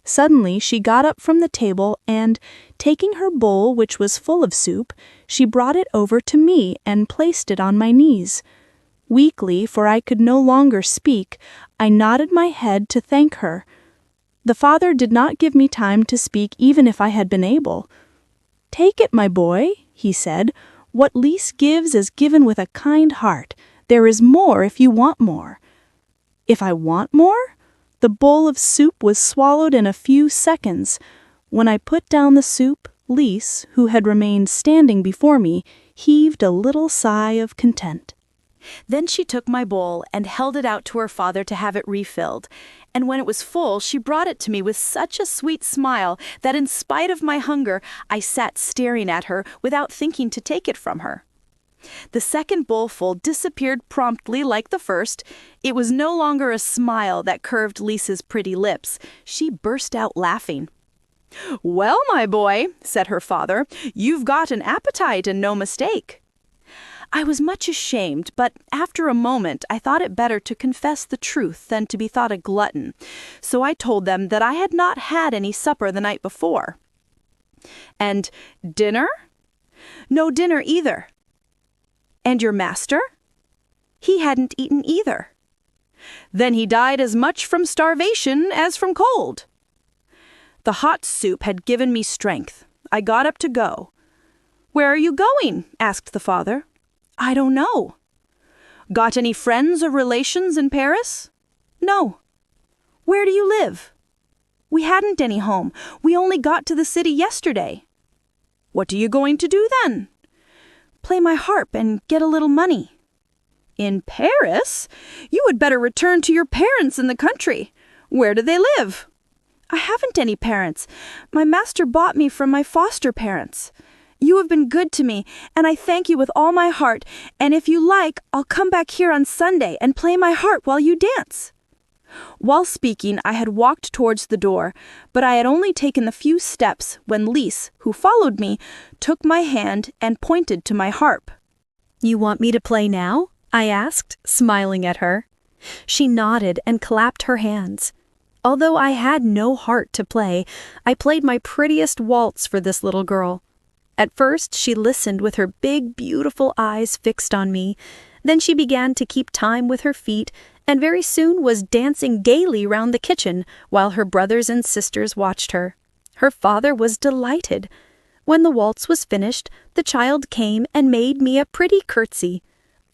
Suddenly she got up from the table and, taking her bowl which was full of soup, she brought it over to me and placed it on my knees. Weakly, for I could no longer speak, I nodded my head to thank her. The father did not give me time to speak even if I had been able. "Take it, my boy," he said. "What Lise gives is given with a kind heart. There is more if you want more." If I want more? The bowl of soup was swallowed in a few seconds. When I put down the soup, Lise, who had remained standing before me, heaved a little sigh of content. Then she took my bowl and held it out to her father to have it refilled, and when it was full she brought it to me with such a sweet smile that in spite of my hunger I sat staring at her without thinking to take it from her. The second bowlful disappeared promptly like the first. It was no longer a smile that curved Lisa's pretty lips. She burst out laughing. "Well, my boy," said her father, "you've got an appetite and no mistake." I was much ashamed, but after a moment I thought it better to confess the truth than to be thought a glutton, so I told them that I had not had any supper the night before. "And dinner?" "No dinner either." "And your master?" "He hadn't eaten either." "Then he died as much from starvation as from cold." The hot soup had given me strength. I got up to go. "Where are you going?" asked the father. "I don't know." "Got any friends or relations in Paris?" "No." "Where do you live?" "We hadn't any home. We only got to the city yesterday." "What are you going to do then?" "Play my harp and get a little money." "In Paris? You had better return to your parents in the country. Where do they live?" "I haven't any parents. My master bought me from my foster parents. You have been good to me, and I thank you with all my heart, and if you like, I'll come back here on Sunday and play my harp while you dance." While speaking, I had walked towards the door, but I had only taken a few steps when Lise, who followed me, took my hand and pointed to my harp. "You want me to play now?" I asked, smiling at her. She nodded and clapped her hands. Although I had no heart to play, I played my prettiest waltz for this little girl. At first, she listened with her big, beautiful eyes fixed on me. Then she began to keep time with her feet, and very soon was dancing gaily round the kitchen, while her brothers and sisters watched her. Her father was delighted. When the waltz was finished, the child came and made me a pretty curtsy.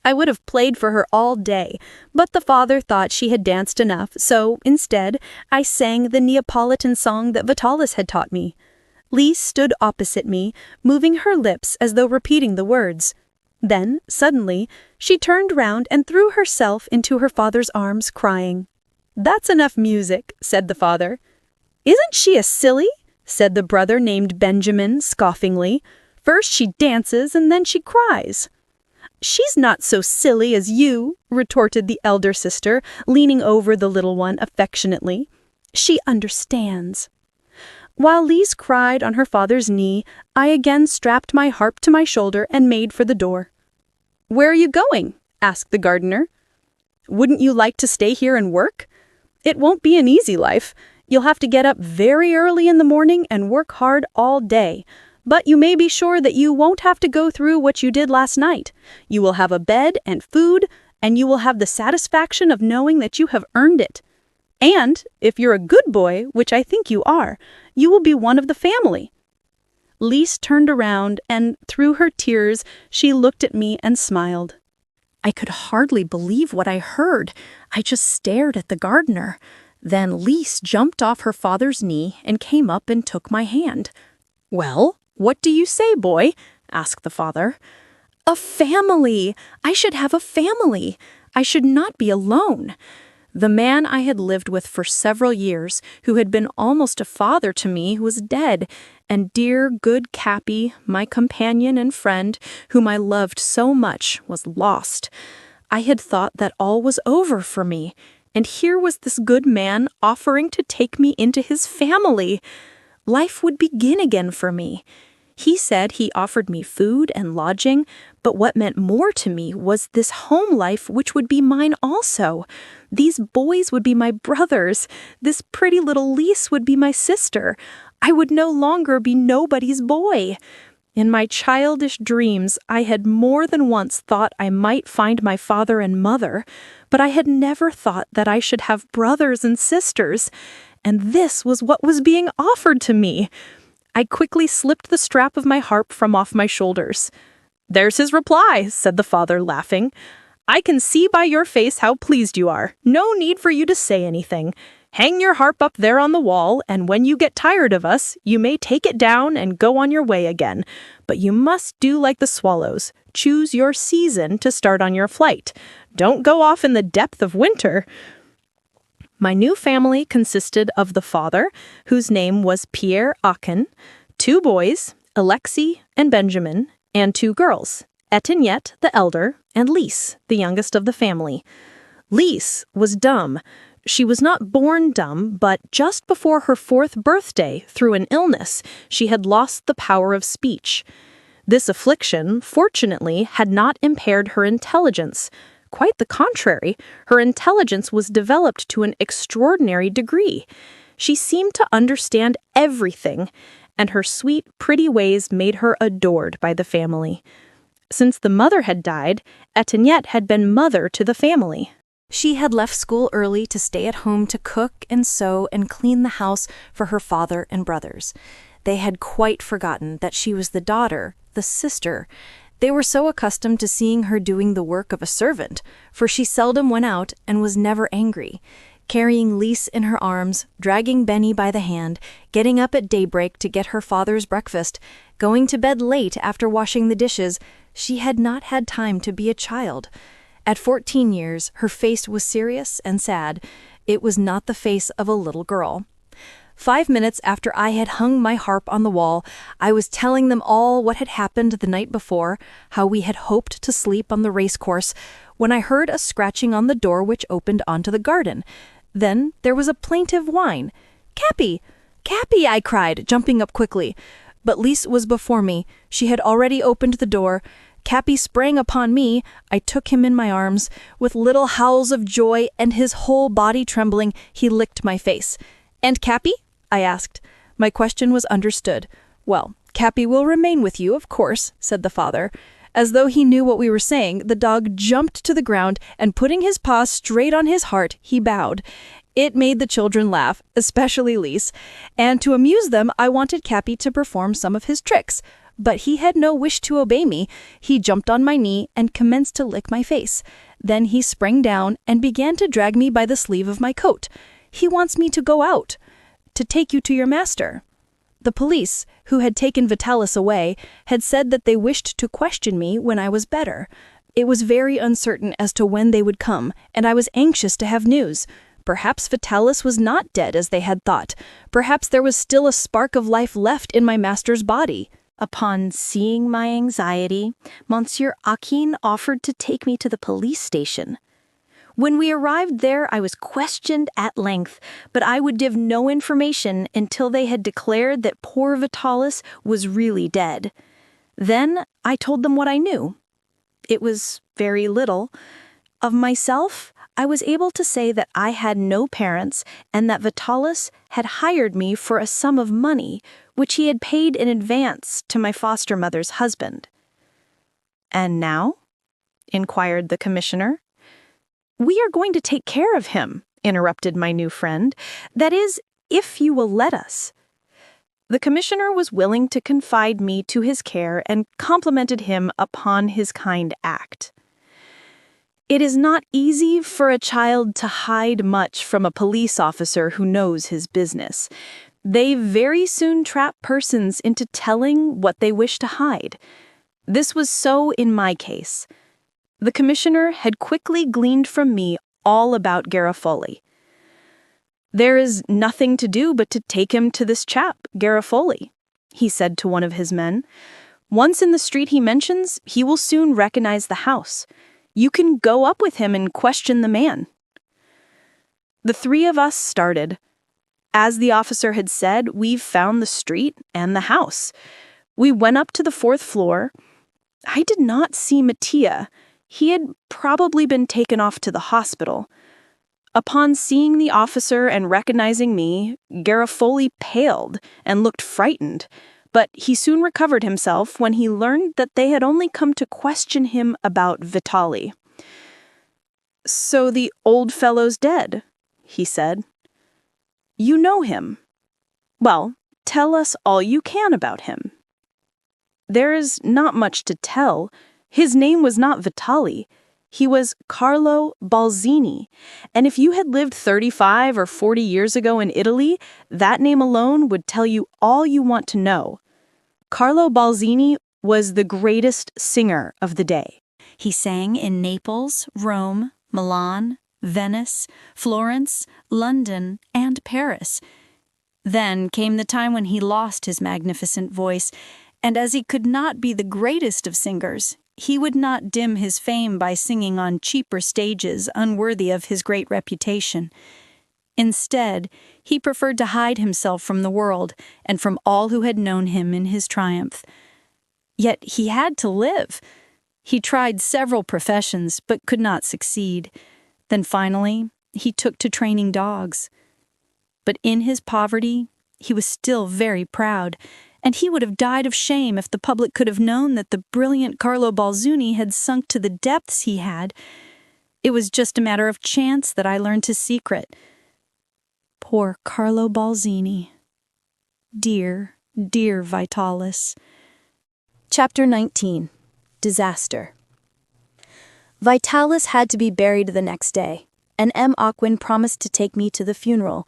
I would have played for her all day, but the father thought she had danced enough, so, instead, I sang the Neapolitan song that Vitalis had taught me. Lise stood opposite me, moving her lips as though repeating the words. Then, suddenly, she turned round and threw herself into her father's arms, crying. "That's enough music," said the father. "Isn't she a silly?" said the brother named Benjamin, scoffingly. "First she dances and then she cries." "She's not so silly as you," retorted the elder sister, leaning over the little one affectionately. "She understands." While Lise cried on her father's knee, I again strapped my harp to my shoulder and made for the door. "Where are you going?" asked the gardener. "Wouldn't you like to stay here and work? It won't be an easy life. You'll have to get up very early in the morning and work hard all day. But you may be sure that you won't have to go through what you did last night. You will have a bed and food, and you will have the satisfaction of knowing that you have earned it. And if you're a good boy, which I think you are, you will be one of the family." Lise turned around, and through her tears, she looked at me and smiled. I could hardly believe what I heard. I just stared at the gardener. Then Lise jumped off her father's knee and came up and took my hand. "Well, what do you say, boy?" asked the father. "A family! I should have a family! I should not be alone." The man I had lived with for several years, who had been almost a father to me, was dead, and dear, good Capi, my companion and friend, whom I loved so much, was lost. I had thought that all was over for me, and here was this good man offering to take me into his family. Life would begin again for me. He said he offered me food and lodging, but what meant more to me was this home life which would be mine also. These boys would be my brothers. This pretty little Lise would be my sister. I would no longer be nobody's boy. In my childish dreams, I had more than once thought I might find my father and mother, but I had never thought that I should have brothers and sisters. And this was what was being offered to me. I quickly slipped the strap of my harp from off my shoulders. "There's his reply," said the father, laughing. "I can see by your face how pleased you are. No need for you to say anything. Hang your harp up there on the wall, and when you get tired of us, you may take it down and go on your way again. But you must do like the swallows. Choose your season to start on your flight. Don't go off in the depth of winter." My new family consisted of the father, whose name was Pierre Aachen, 2 boys, Alexei and Benjamin, and 2 girls, Etiennette, the elder, and Lise, the youngest of the family. Lise was dumb. She was not born dumb, but just before her 4th birthday, through an illness, she had lost the power of speech. This affliction, fortunately, had not impaired her intelligence. Quite the contrary, her intelligence was developed to an extraordinary degree. She seemed to understand everything, and her sweet, pretty ways made her adored by the family. Since the mother had died, Etiennette had been mother to the family. She had left school early to stay at home to cook and sew and clean the house for her father and brothers. They had quite forgotten that she was the daughter, the sister. They were so accustomed to seeing her doing the work of a servant, for she seldom went out and was never angry. Carrying Lise in her arms, dragging Benny by the hand, getting up at daybreak to get her father's breakfast, going to bed late after washing the dishes, she had not had time to be a child. At 14 years, her face was serious and sad. It was not the face of a little girl. 5 minutes after I had hung my harp on the wall, I was telling them all what had happened the night before, how we had hoped to sleep on the racecourse, when I heard a scratching on the door which opened onto the garden. Then there was a plaintive whine. "Capi! Capi!" I cried, jumping up quickly. But Lise was before me. She had already opened the door. Capi sprang upon me. I took him in my arms. With little howls of joy and his whole body trembling, he licked my face. "And Capi?" I asked. My question was understood. "Well, Capi will remain with you, of course," said the father. As though he knew what we were saying, the dog jumped to the ground, and putting his paw straight on his heart, he bowed. It made the children laugh, especially Lise, and to amuse them, I wanted Capi to perform some of his tricks. But he had no wish to obey me. He jumped on my knee and commenced to lick my face. Then he sprang down and began to drag me by the sleeve of my coat. "He wants me to go out, to take you to your master." The police, who had taken Vitalis away, had said that they wished to question me when I was better. It was very uncertain as to when they would come, and I was anxious to have news. Perhaps Vitalis was not dead as they had thought. Perhaps there was still a spark of life left in my master's body. Upon seeing my anxiety, Monsieur Akin offered to take me to the police station. When we arrived there, I was questioned at length, but I would give no information until they had declared that poor Vitalis was really dead. Then I told them what I knew. It was very little. Of myself, I was able to say that I had no parents and that Vitalis had hired me for a sum of money, which he had paid in advance to my foster mother's husband. "And now?" inquired the commissioner. "We are going to take care of him," interrupted my new friend. "That is, if you will let us." The commissioner was willing to confide me to his care and complimented him upon his kind act. It is not easy for a child to hide much from a police officer who knows his business. They very soon trap persons into telling what they wish to hide. This was so in my case. The commissioner had quickly gleaned from me all about Garofoli. "There is nothing to do but to take him to this chap, Garofoli," he said to one of his men. "Once in the street he mentions, he will soon recognize the house. You can go up with him and question the man." The three of us started. As the officer had said, we found the street and the house. We went up to the 4th floor. I did not see Mattia. He had probably been taken off to the hospital. Upon seeing the officer and recognizing me, Garofoli paled and looked frightened, but he soon recovered himself when he learned that they had only come to question him about Vitali. "So the old fellow's dead," he said. "You know him. Well, tell us all you can about him." "There is not much to tell. His name was not Vitali. He was Carlo Balzini, and if you had lived 35 or 40 years ago in Italy, that name alone would tell you all you want to know. Carlo Balzini was the greatest singer of the day. He sang in Naples, Rome, Milan, Venice, Florence, London, and Paris. Then came the time when he lost his magnificent voice, and as he could not be the greatest of singers, he would not dim his fame by singing on cheaper stages unworthy of his great reputation. Instead, he preferred to hide himself from the world and from all who had known him in his triumph. Yet he had to live. He tried several professions but could not succeed. Then finally, he took to training dogs. But in his poverty, he was still very proud, and he would have died of shame if the public could have known that the brilliant Carlo Balzini had sunk to the depths he had. It was just a matter of chance that I learned his secret. Poor Carlo Balzini. Dear, dear Vitalis. Chapter 19. Disaster. Vitalis had to be buried the next day, and M. Aquin promised to take me to the funeral.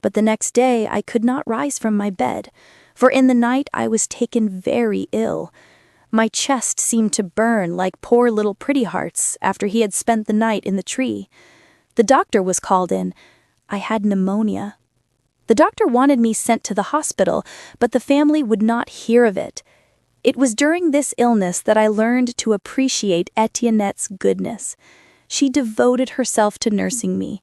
But the next day I could not rise from my bed, for in the night I was taken very ill. My chest seemed to burn like poor little Pretty Heart's after he had spent the night in the tree. The doctor was called in. I had pneumonia. The doctor wanted me sent to the hospital, but the family would not hear of it. It was during this illness that I learned to appreciate Etiennette's goodness. She devoted herself to nursing me.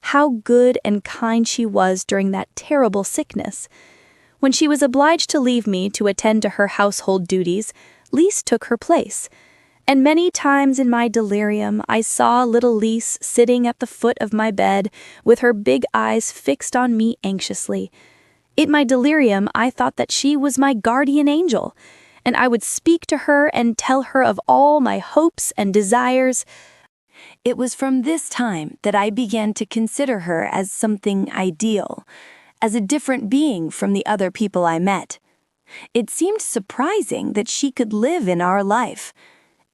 How good and kind she was during that terrible sickness. When she was obliged to leave me to attend to her household duties, Lise took her place. And many times in my delirium I saw little Lise sitting at the foot of my bed with her big eyes fixed on me anxiously. In my delirium I thought that she was my guardian angel, and I would speak to her and tell her of all my hopes and desires. It was from this time that I began to consider her as something ideal, as a different being from the other people I met. It seemed surprising that she could live in our life.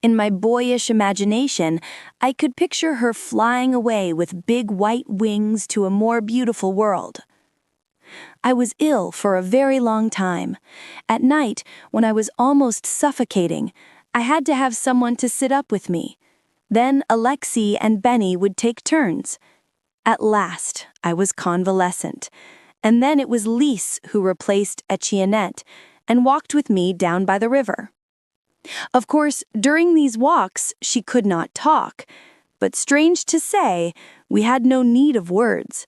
In my boyish imagination, I could picture her flying away with big white wings to a more beautiful world. I was ill for a very long time. At night, when I was almost suffocating, I had to have someone to sit up with me. Then Alexei and Benny would take turns. At last, I was convalescent. And then it was Lise who replaced Etiennette, and walked with me down by the river. Of course, during these walks, she could not talk, but strange to say, we had no need of words.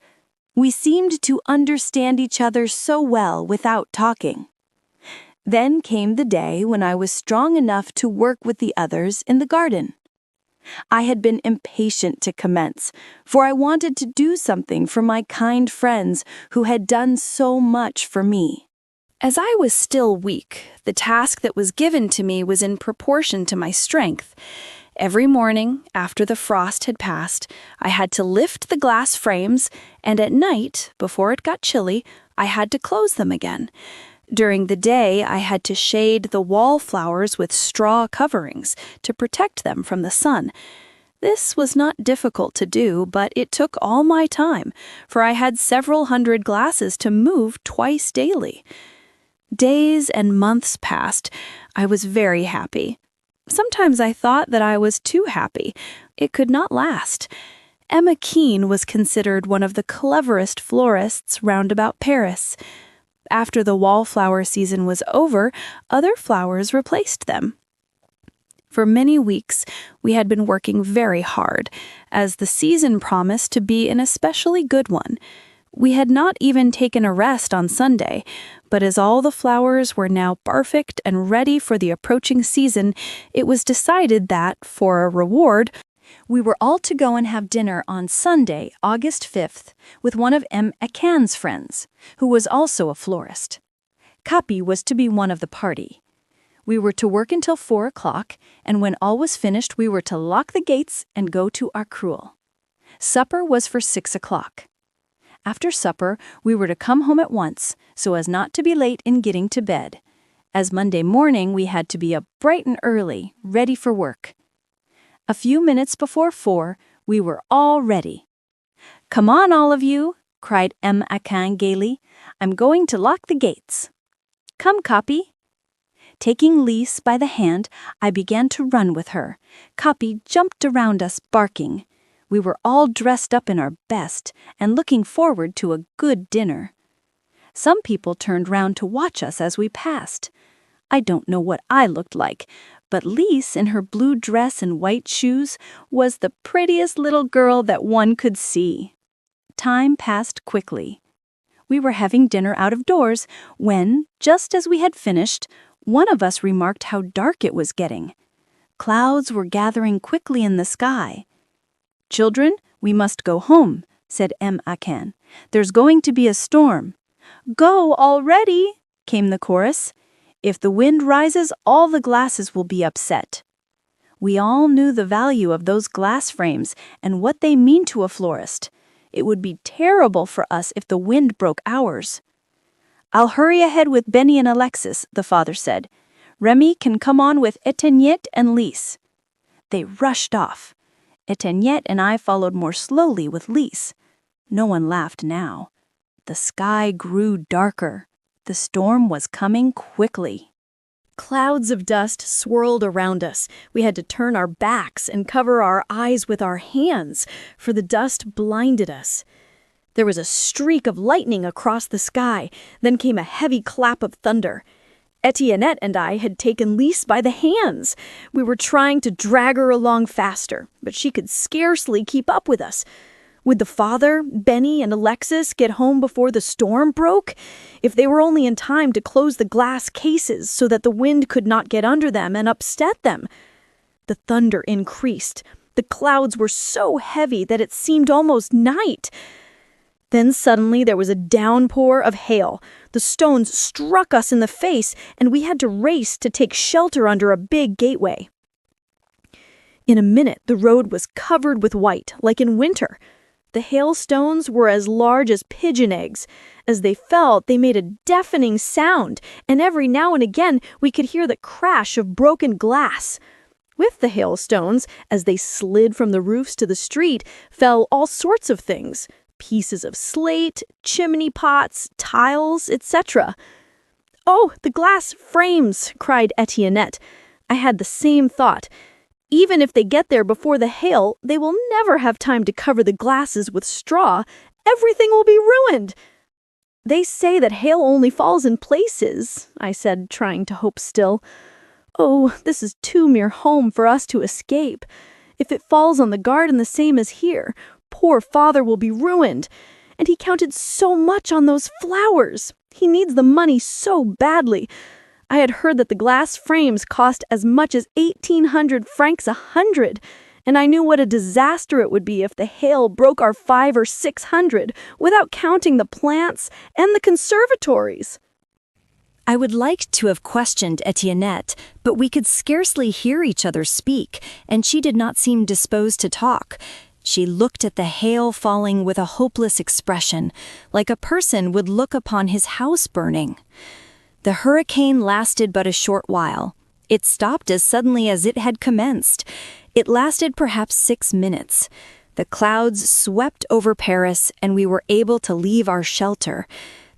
We seemed to understand each other so well without talking. Then came the day when I was strong enough to work with the others in the garden. I had been impatient to commence, for I wanted to do something for my kind friends who had done so much for me. As I was still weak, the task that was given to me was in proportion to my strength. Every morning, after the frost had passed, I had to lift the glass frames, and at night, before it got chilly, I had to close them again. During the day, I had to shade the wallflowers with straw coverings to protect them from the sun. This was not difficult to do, but it took all my time, for I had several hundred glasses to move twice daily. Days and months passed. I was very happy. Sometimes I thought that I was too happy. It could not last. Emma Keene was considered one of the cleverest florists round about Paris. After the wallflower season was over, other flowers replaced them. For many weeks, we had been working very hard, as the season promised to be an especially good one. We had not even taken a rest on Sunday, but as all the flowers were now perfect and ready for the approaching season, it was decided that, for a reward, we were all to go and have dinner on Sunday, August 5th, with one of M. Acan's friends, who was also a florist. Capi was to be one of the party. We were to work until 4 o'clock, and when all was finished, we were to lock the gates and go to our cruel. Supper was for 6 o'clock. After supper, we were to come home at once, so as not to be late in getting to bed. As Monday morning, we had to be up bright and early, ready for work. A few minutes before 4, we were all ready. "Come on, all of you," cried M. Acan gaily. "I'm going to lock the gates." "Come, Capi." Taking Lise by the hand, I began to run with her. Capi jumped around us, barking. We were all dressed up in our best and looking forward to a good dinner. Some people turned round to watch us as we passed. I don't know what I looked like, but Lise, in her blue dress and white shoes, was the prettiest little girl that one could see. Time passed quickly. We were having dinner out of doors when, just as we had finished, one of us remarked how dark it was getting. Clouds were gathering quickly in the sky. "Children, we must go home," said M. Acan. "There's going to be a storm." "Go already," came the chorus. "If the wind rises, all the glasses will be upset." We all knew the value of those glass frames and what they mean to a florist. It would be terrible for us if the wind broke ours. "I'll hurry ahead with Benny and Alexis," the father said. "Rémi can come on with Etiennette and Lise." They rushed off. Etiennette and I followed more slowly with Lise. No one laughed now. The sky grew darker. The storm was coming quickly. Clouds of dust swirled around us. We had to turn our backs and cover our eyes with our hands, for the dust blinded us. There was a streak of lightning across the sky. Then came a heavy clap of thunder. Etiennette and I had taken Lise by the hands. We were trying to drag her along faster, but she could scarcely keep up with us. Would the father, Benny, and Alexis get home before the storm broke? If they were only in time to close the glass cases so that the wind could not get under them and upset them. The thunder increased. The clouds were so heavy that it seemed almost night. Then suddenly there was a downpour of hail. The stones struck us in the face, and we had to race to take shelter under a big gateway. In a minute, the road was covered with white, like in winter. The hailstones were as large as pigeon eggs. As they fell, they made a deafening sound, and every now and again we could hear the crash of broken glass. With the hailstones, as they slid from the roofs to the street, fell all sorts of things. Pieces of slate, chimney pots, tiles, etc. "Oh, the glass frames!" cried Etiennette. I had the same thought. Even if they get there before the hail, they will never have time to cover the glasses with straw. Everything will be ruined. They say that hail only falls in places, I said, trying to hope still. Oh, this is too near home for us to escape. If it falls on the garden the same as here, poor father will be ruined. And he counted so much on those flowers. He needs the money so badly. I had heard that the glass frames cost as much as 1,800 francs 100, and I knew what a disaster it would be if the hail broke our 500 or 600, without counting the plants and the conservatories. I would like to have questioned Etiennette, but we could scarcely hear each other speak, and she did not seem disposed to talk. She looked at the hail falling with a hopeless expression, like a person would look upon his house burning. The hurricane lasted but a short while. It stopped as suddenly as it had commenced. It lasted perhaps 6 minutes. The clouds swept over Paris, and we were able to leave our shelter.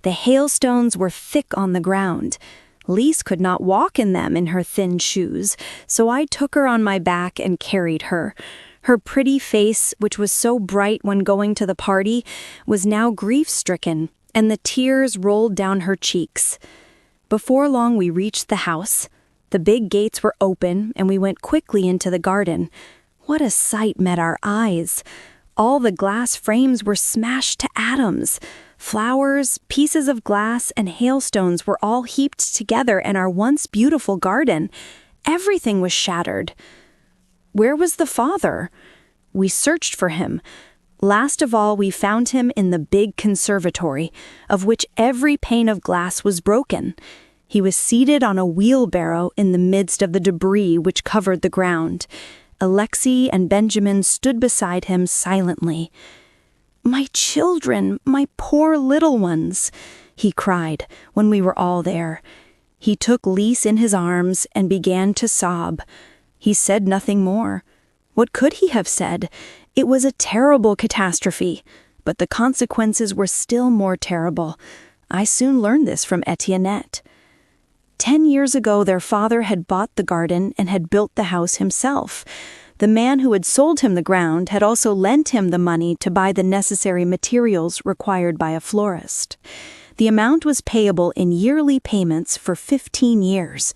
The hailstones were thick on the ground. Lise could not walk in them in her thin shoes, so I took her on my back and carried her. Her pretty face, which was so bright when going to the party, was now grief-stricken, and the tears rolled down her cheeks. Before long we reached the house. The big gates were open, and we went quickly into the garden. What a sight met our eyes! All the glass frames were smashed to atoms. Flowers, pieces of glass, and hailstones were all heaped together in our once beautiful garden. Everything was shattered. Where was the father? We searched for him. Last of all, we found him in the big conservatory, of which every pane of glass was broken. He was seated on a wheelbarrow in the midst of the debris which covered the ground. Alexei and Benjamin stood beside him silently. "My children, my poor little ones," he cried when we were all there. He took Lise in his arms and began to sob. He said nothing more. What could he have said? It was a terrible catastrophe, but the consequences were still more terrible. I soon learned this from Etiennette. 10 years ago, their father had bought the garden and had built the house himself. The man who had sold him the ground had also lent him the money to buy the necessary materials required by a florist. The amount was payable in yearly payments for 15 years.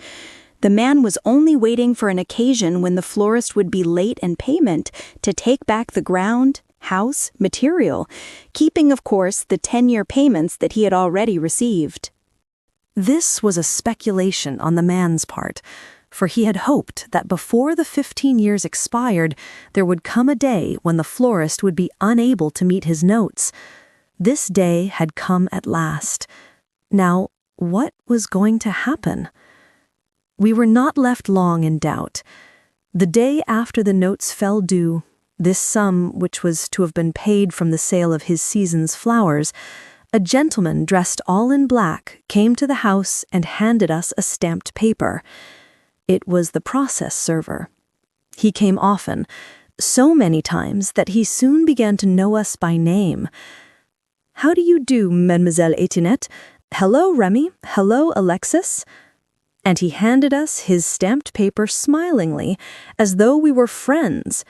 The man was only waiting for an occasion when the florist would be late in payment to take back the ground, house, material, keeping, of course, the 10-year payments that he had already received. This was a speculation on the man's part, for he had hoped that before the 15 years expired, there would come a day when the florist would be unable to meet his notes. This day had come at last. Now, what was going to happen? We were not left long in doubt. The day after the notes fell due, this sum, which was to have been paid from the sale of his season's flowers, a gentleman dressed all in black came to the house and handed us a stamped paper. It was the process server. He came often, so many times that he soon began to know us by name. "How do you do, Mademoiselle Etiennette? Hello, Rémi. Hello, Alexis." And he handed us his stamped paper smilingly, as though we were friends.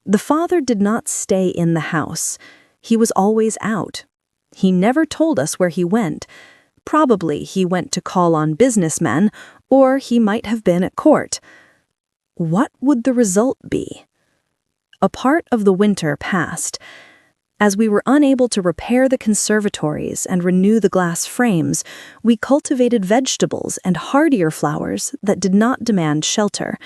The father did not stay in the house. He was always out. He never told us where he went. Probably he went to call on businessmen, or he might have been at court. What would the result be? A part of the winter passed. As we were unable to repair the conservatories and renew the glass frames, we cultivated vegetables and hardier flowers that did not demand shelter.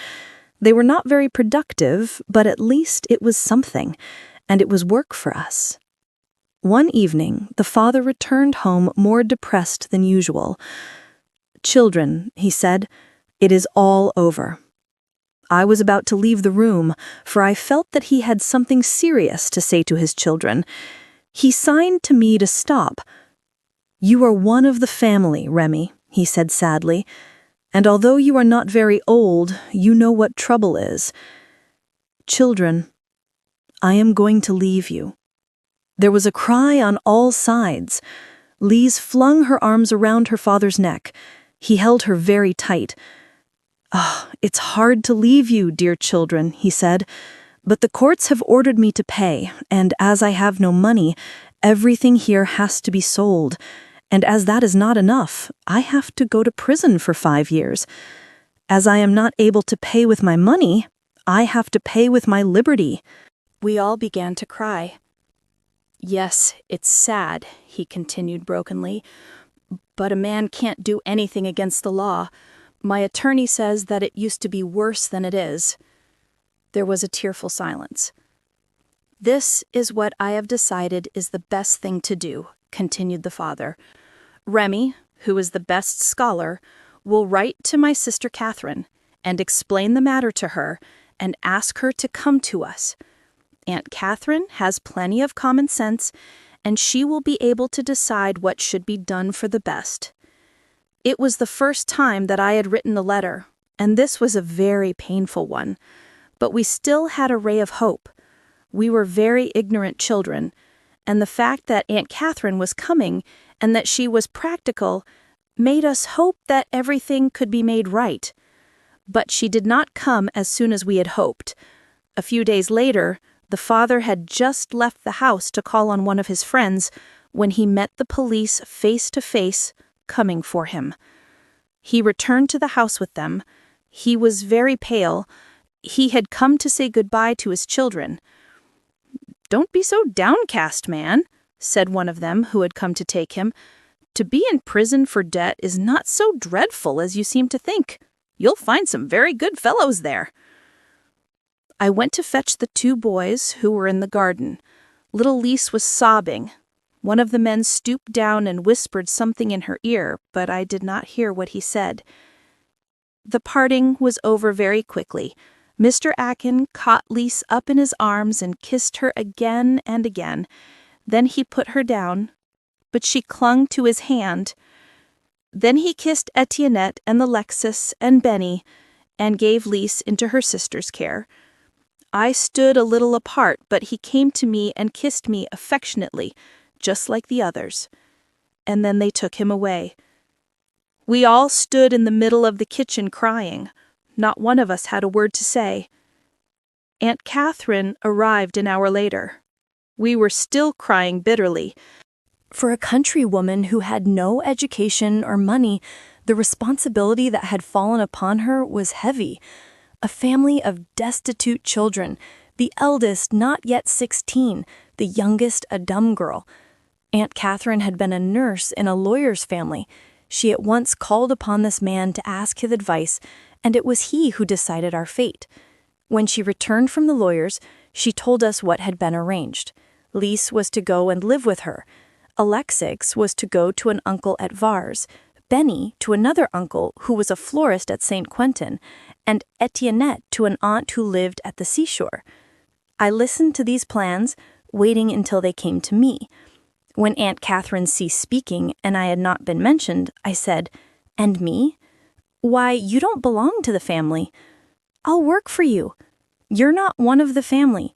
They were not very productive, but at least it was something, and it was work for us. One evening, the father returned home more depressed than usual. "Children," he said, "it is all over." I was about to leave the room, for I felt that he had something serious to say to his children. He signed to me to stop. "You are one of the family, Rémi," he said sadly, "and although you are not very old, you know what trouble is. Children, I am going to leave you." There was a cry on all sides. Lise flung her arms around her father's neck. He held her very tight. "Oh, it's hard to leave you, dear children," he said, "but the courts have ordered me to pay, and as I have no money, everything here has to be sold, And as that is not enough, I have to go to prison for 5 years. As I am not able to pay with my money, I have to pay with my liberty." We all began to cry. "Yes, it's sad," he continued brokenly, "but a man can't do anything against the law. My attorney says that it used to be worse than it is." There was a tearful silence. "This is what I have decided is the best thing to do," continued the father. "Rémi, who is the best scholar, will write to my sister Catherine and explain the matter to her and ask her to come to us. Aunt Catherine has plenty of common sense, and she will be able to decide what should be done for the best." It was the first time that I had written a letter, and this was a very painful one, but we still had a ray of hope. We were very ignorant children, and the fact that Aunt Catherine was coming and that she was practical made us hope that everything could be made right. But she did not come as soon as we had hoped. A few days later, the father had just left the house to call on one of his friends when he met the police face to face, coming for him. He returned to the house with them. He was very pale. He had come to say goodbye to his children. "Don't be so downcast, man," said one of them who had come to take him. "To be in prison for debt is not so dreadful as you seem to think. You'll find some very good fellows there." I went to fetch the 2 boys who were in the garden. Little Lise was sobbing. One of the men stooped down and whispered something in her ear, but I did not hear what he said. The parting was over very quickly. Mr. Akin caught Lise up in his arms and kissed her again and again. Then he put her down, but she clung to his hand. Then he kissed Etiennette and Alexis and Benny and gave Lise into her sister's care. I stood a little apart, but he came to me and kissed me affectionately, just like the others. And then they took him away. We all stood in the middle of the kitchen crying. Not one of us had a word to say. Aunt Catherine arrived an hour later. We were still crying bitterly. For a country woman who had no education or money, the responsibility that had fallen upon her was heavy. A family of destitute children, the eldest not yet 16, the youngest a dumb girl. Aunt Catherine had been a nurse in a lawyer's family. She at once called upon this man to ask his advice, and it was he who decided our fate. When she returned from the lawyers, she told us what had been arranged. Lise was to go and live with her. Alexis was to go to an uncle at Vars, Benny to another uncle who was a florist at St. Quentin, and Etiennette to an aunt who lived at the seashore. I listened to these plans, waiting until they came to me. When Aunt Catherine ceased speaking and I had not been mentioned, I said, "And me? Why, you don't belong to the family. I'll work for you. You're not one of the family.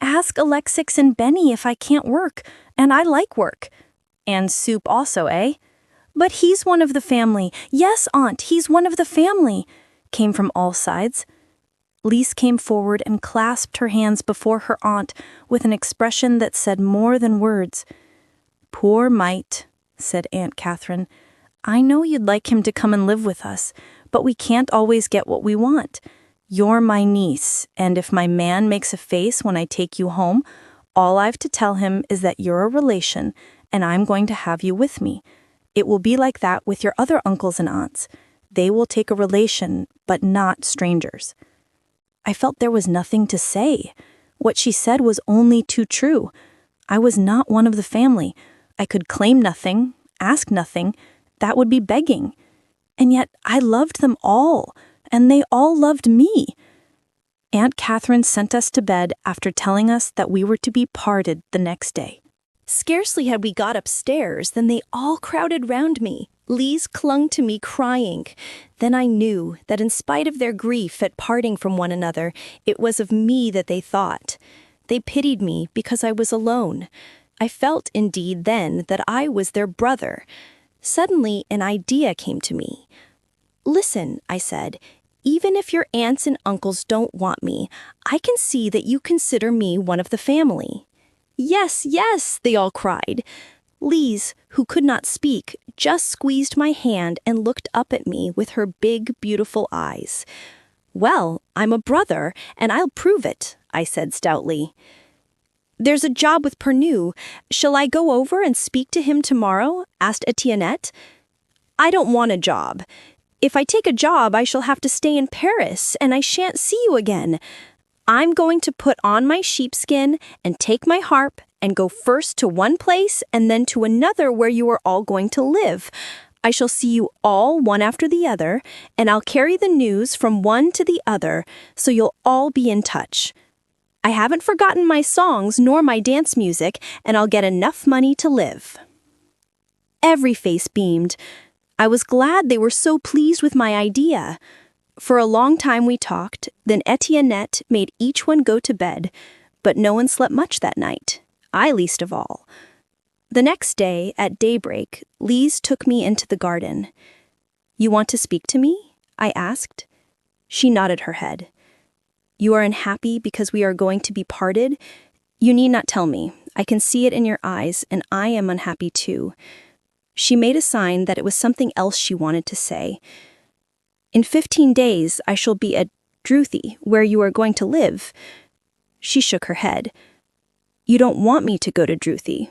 Ask Alexis and Benny if I can't work, and I like work. And soup also, eh? But he's one of the family. Yes, Aunt, he's one of the family," came from all sides. Lise came forward and clasped her hands before her aunt with an expression that said more than words. "Poor mite," said Aunt Catherine. "I know you'd like him to come and live with us, but we can't always get what we want. You're my niece, and if my man makes a face when I take you home, all I've to tell him is that you're a relation, and I'm going to have you with me. It will be like that with your other uncles and aunts. They will take a relation, but not strangers." I felt there was nothing to say. What she said was only too true. I was not one of the family. I could claim nothing, ask nothing. That would be begging. And yet I loved them all, and they all loved me. Aunt Catherine sent us to bed after telling us that we were to be parted the next day. Scarcely had we got upstairs than they all crowded round me. Lise clung to me crying. Then I knew that in spite of their grief at parting from one another, it was of me that they thought. They pitied me because I was alone. I felt indeed then that I was their brother. Suddenly an idea came to me. "Listen," I said, "even if your aunts and uncles don't want me, I can see that you consider me one of the family." "Yes, yes," they all cried. Lise, who could not speak, just squeezed my hand and looked up at me with her big, beautiful eyes. "Well, I'm a brother, and I'll prove it," I said stoutly. "There's a job with Pernu. Shall I go over and speak to him tomorrow?" asked Etiennette. "I don't want a job. If I take a job, I shall have to stay in Paris, and I shan't see you again. I'm going to put on my sheepskin and take my harp and go first to one place and then to another where you are all going to live. I shall see you all one after the other, and I'll carry the news from one to the other, so you'll all be in touch. I haven't forgotten my songs nor my dance music, and I'll get enough money to live." Every face beamed. I was glad they were so pleased with my idea. For a long time we talked, then Etiennette made each one go to bed, but no one slept much that night, I least of all. The next day, at daybreak, Lise took me into the garden. "You want to speak to me?" I asked. She nodded her head. "You are unhappy because we are going to be parted? You need not tell me. I can see it in your eyes, and I am unhappy too." She made a sign that it was something else she wanted to say. "In 15 days, I shall be at Druthy, where you are going to live." She shook her head. "You don't want me to go to Druthy.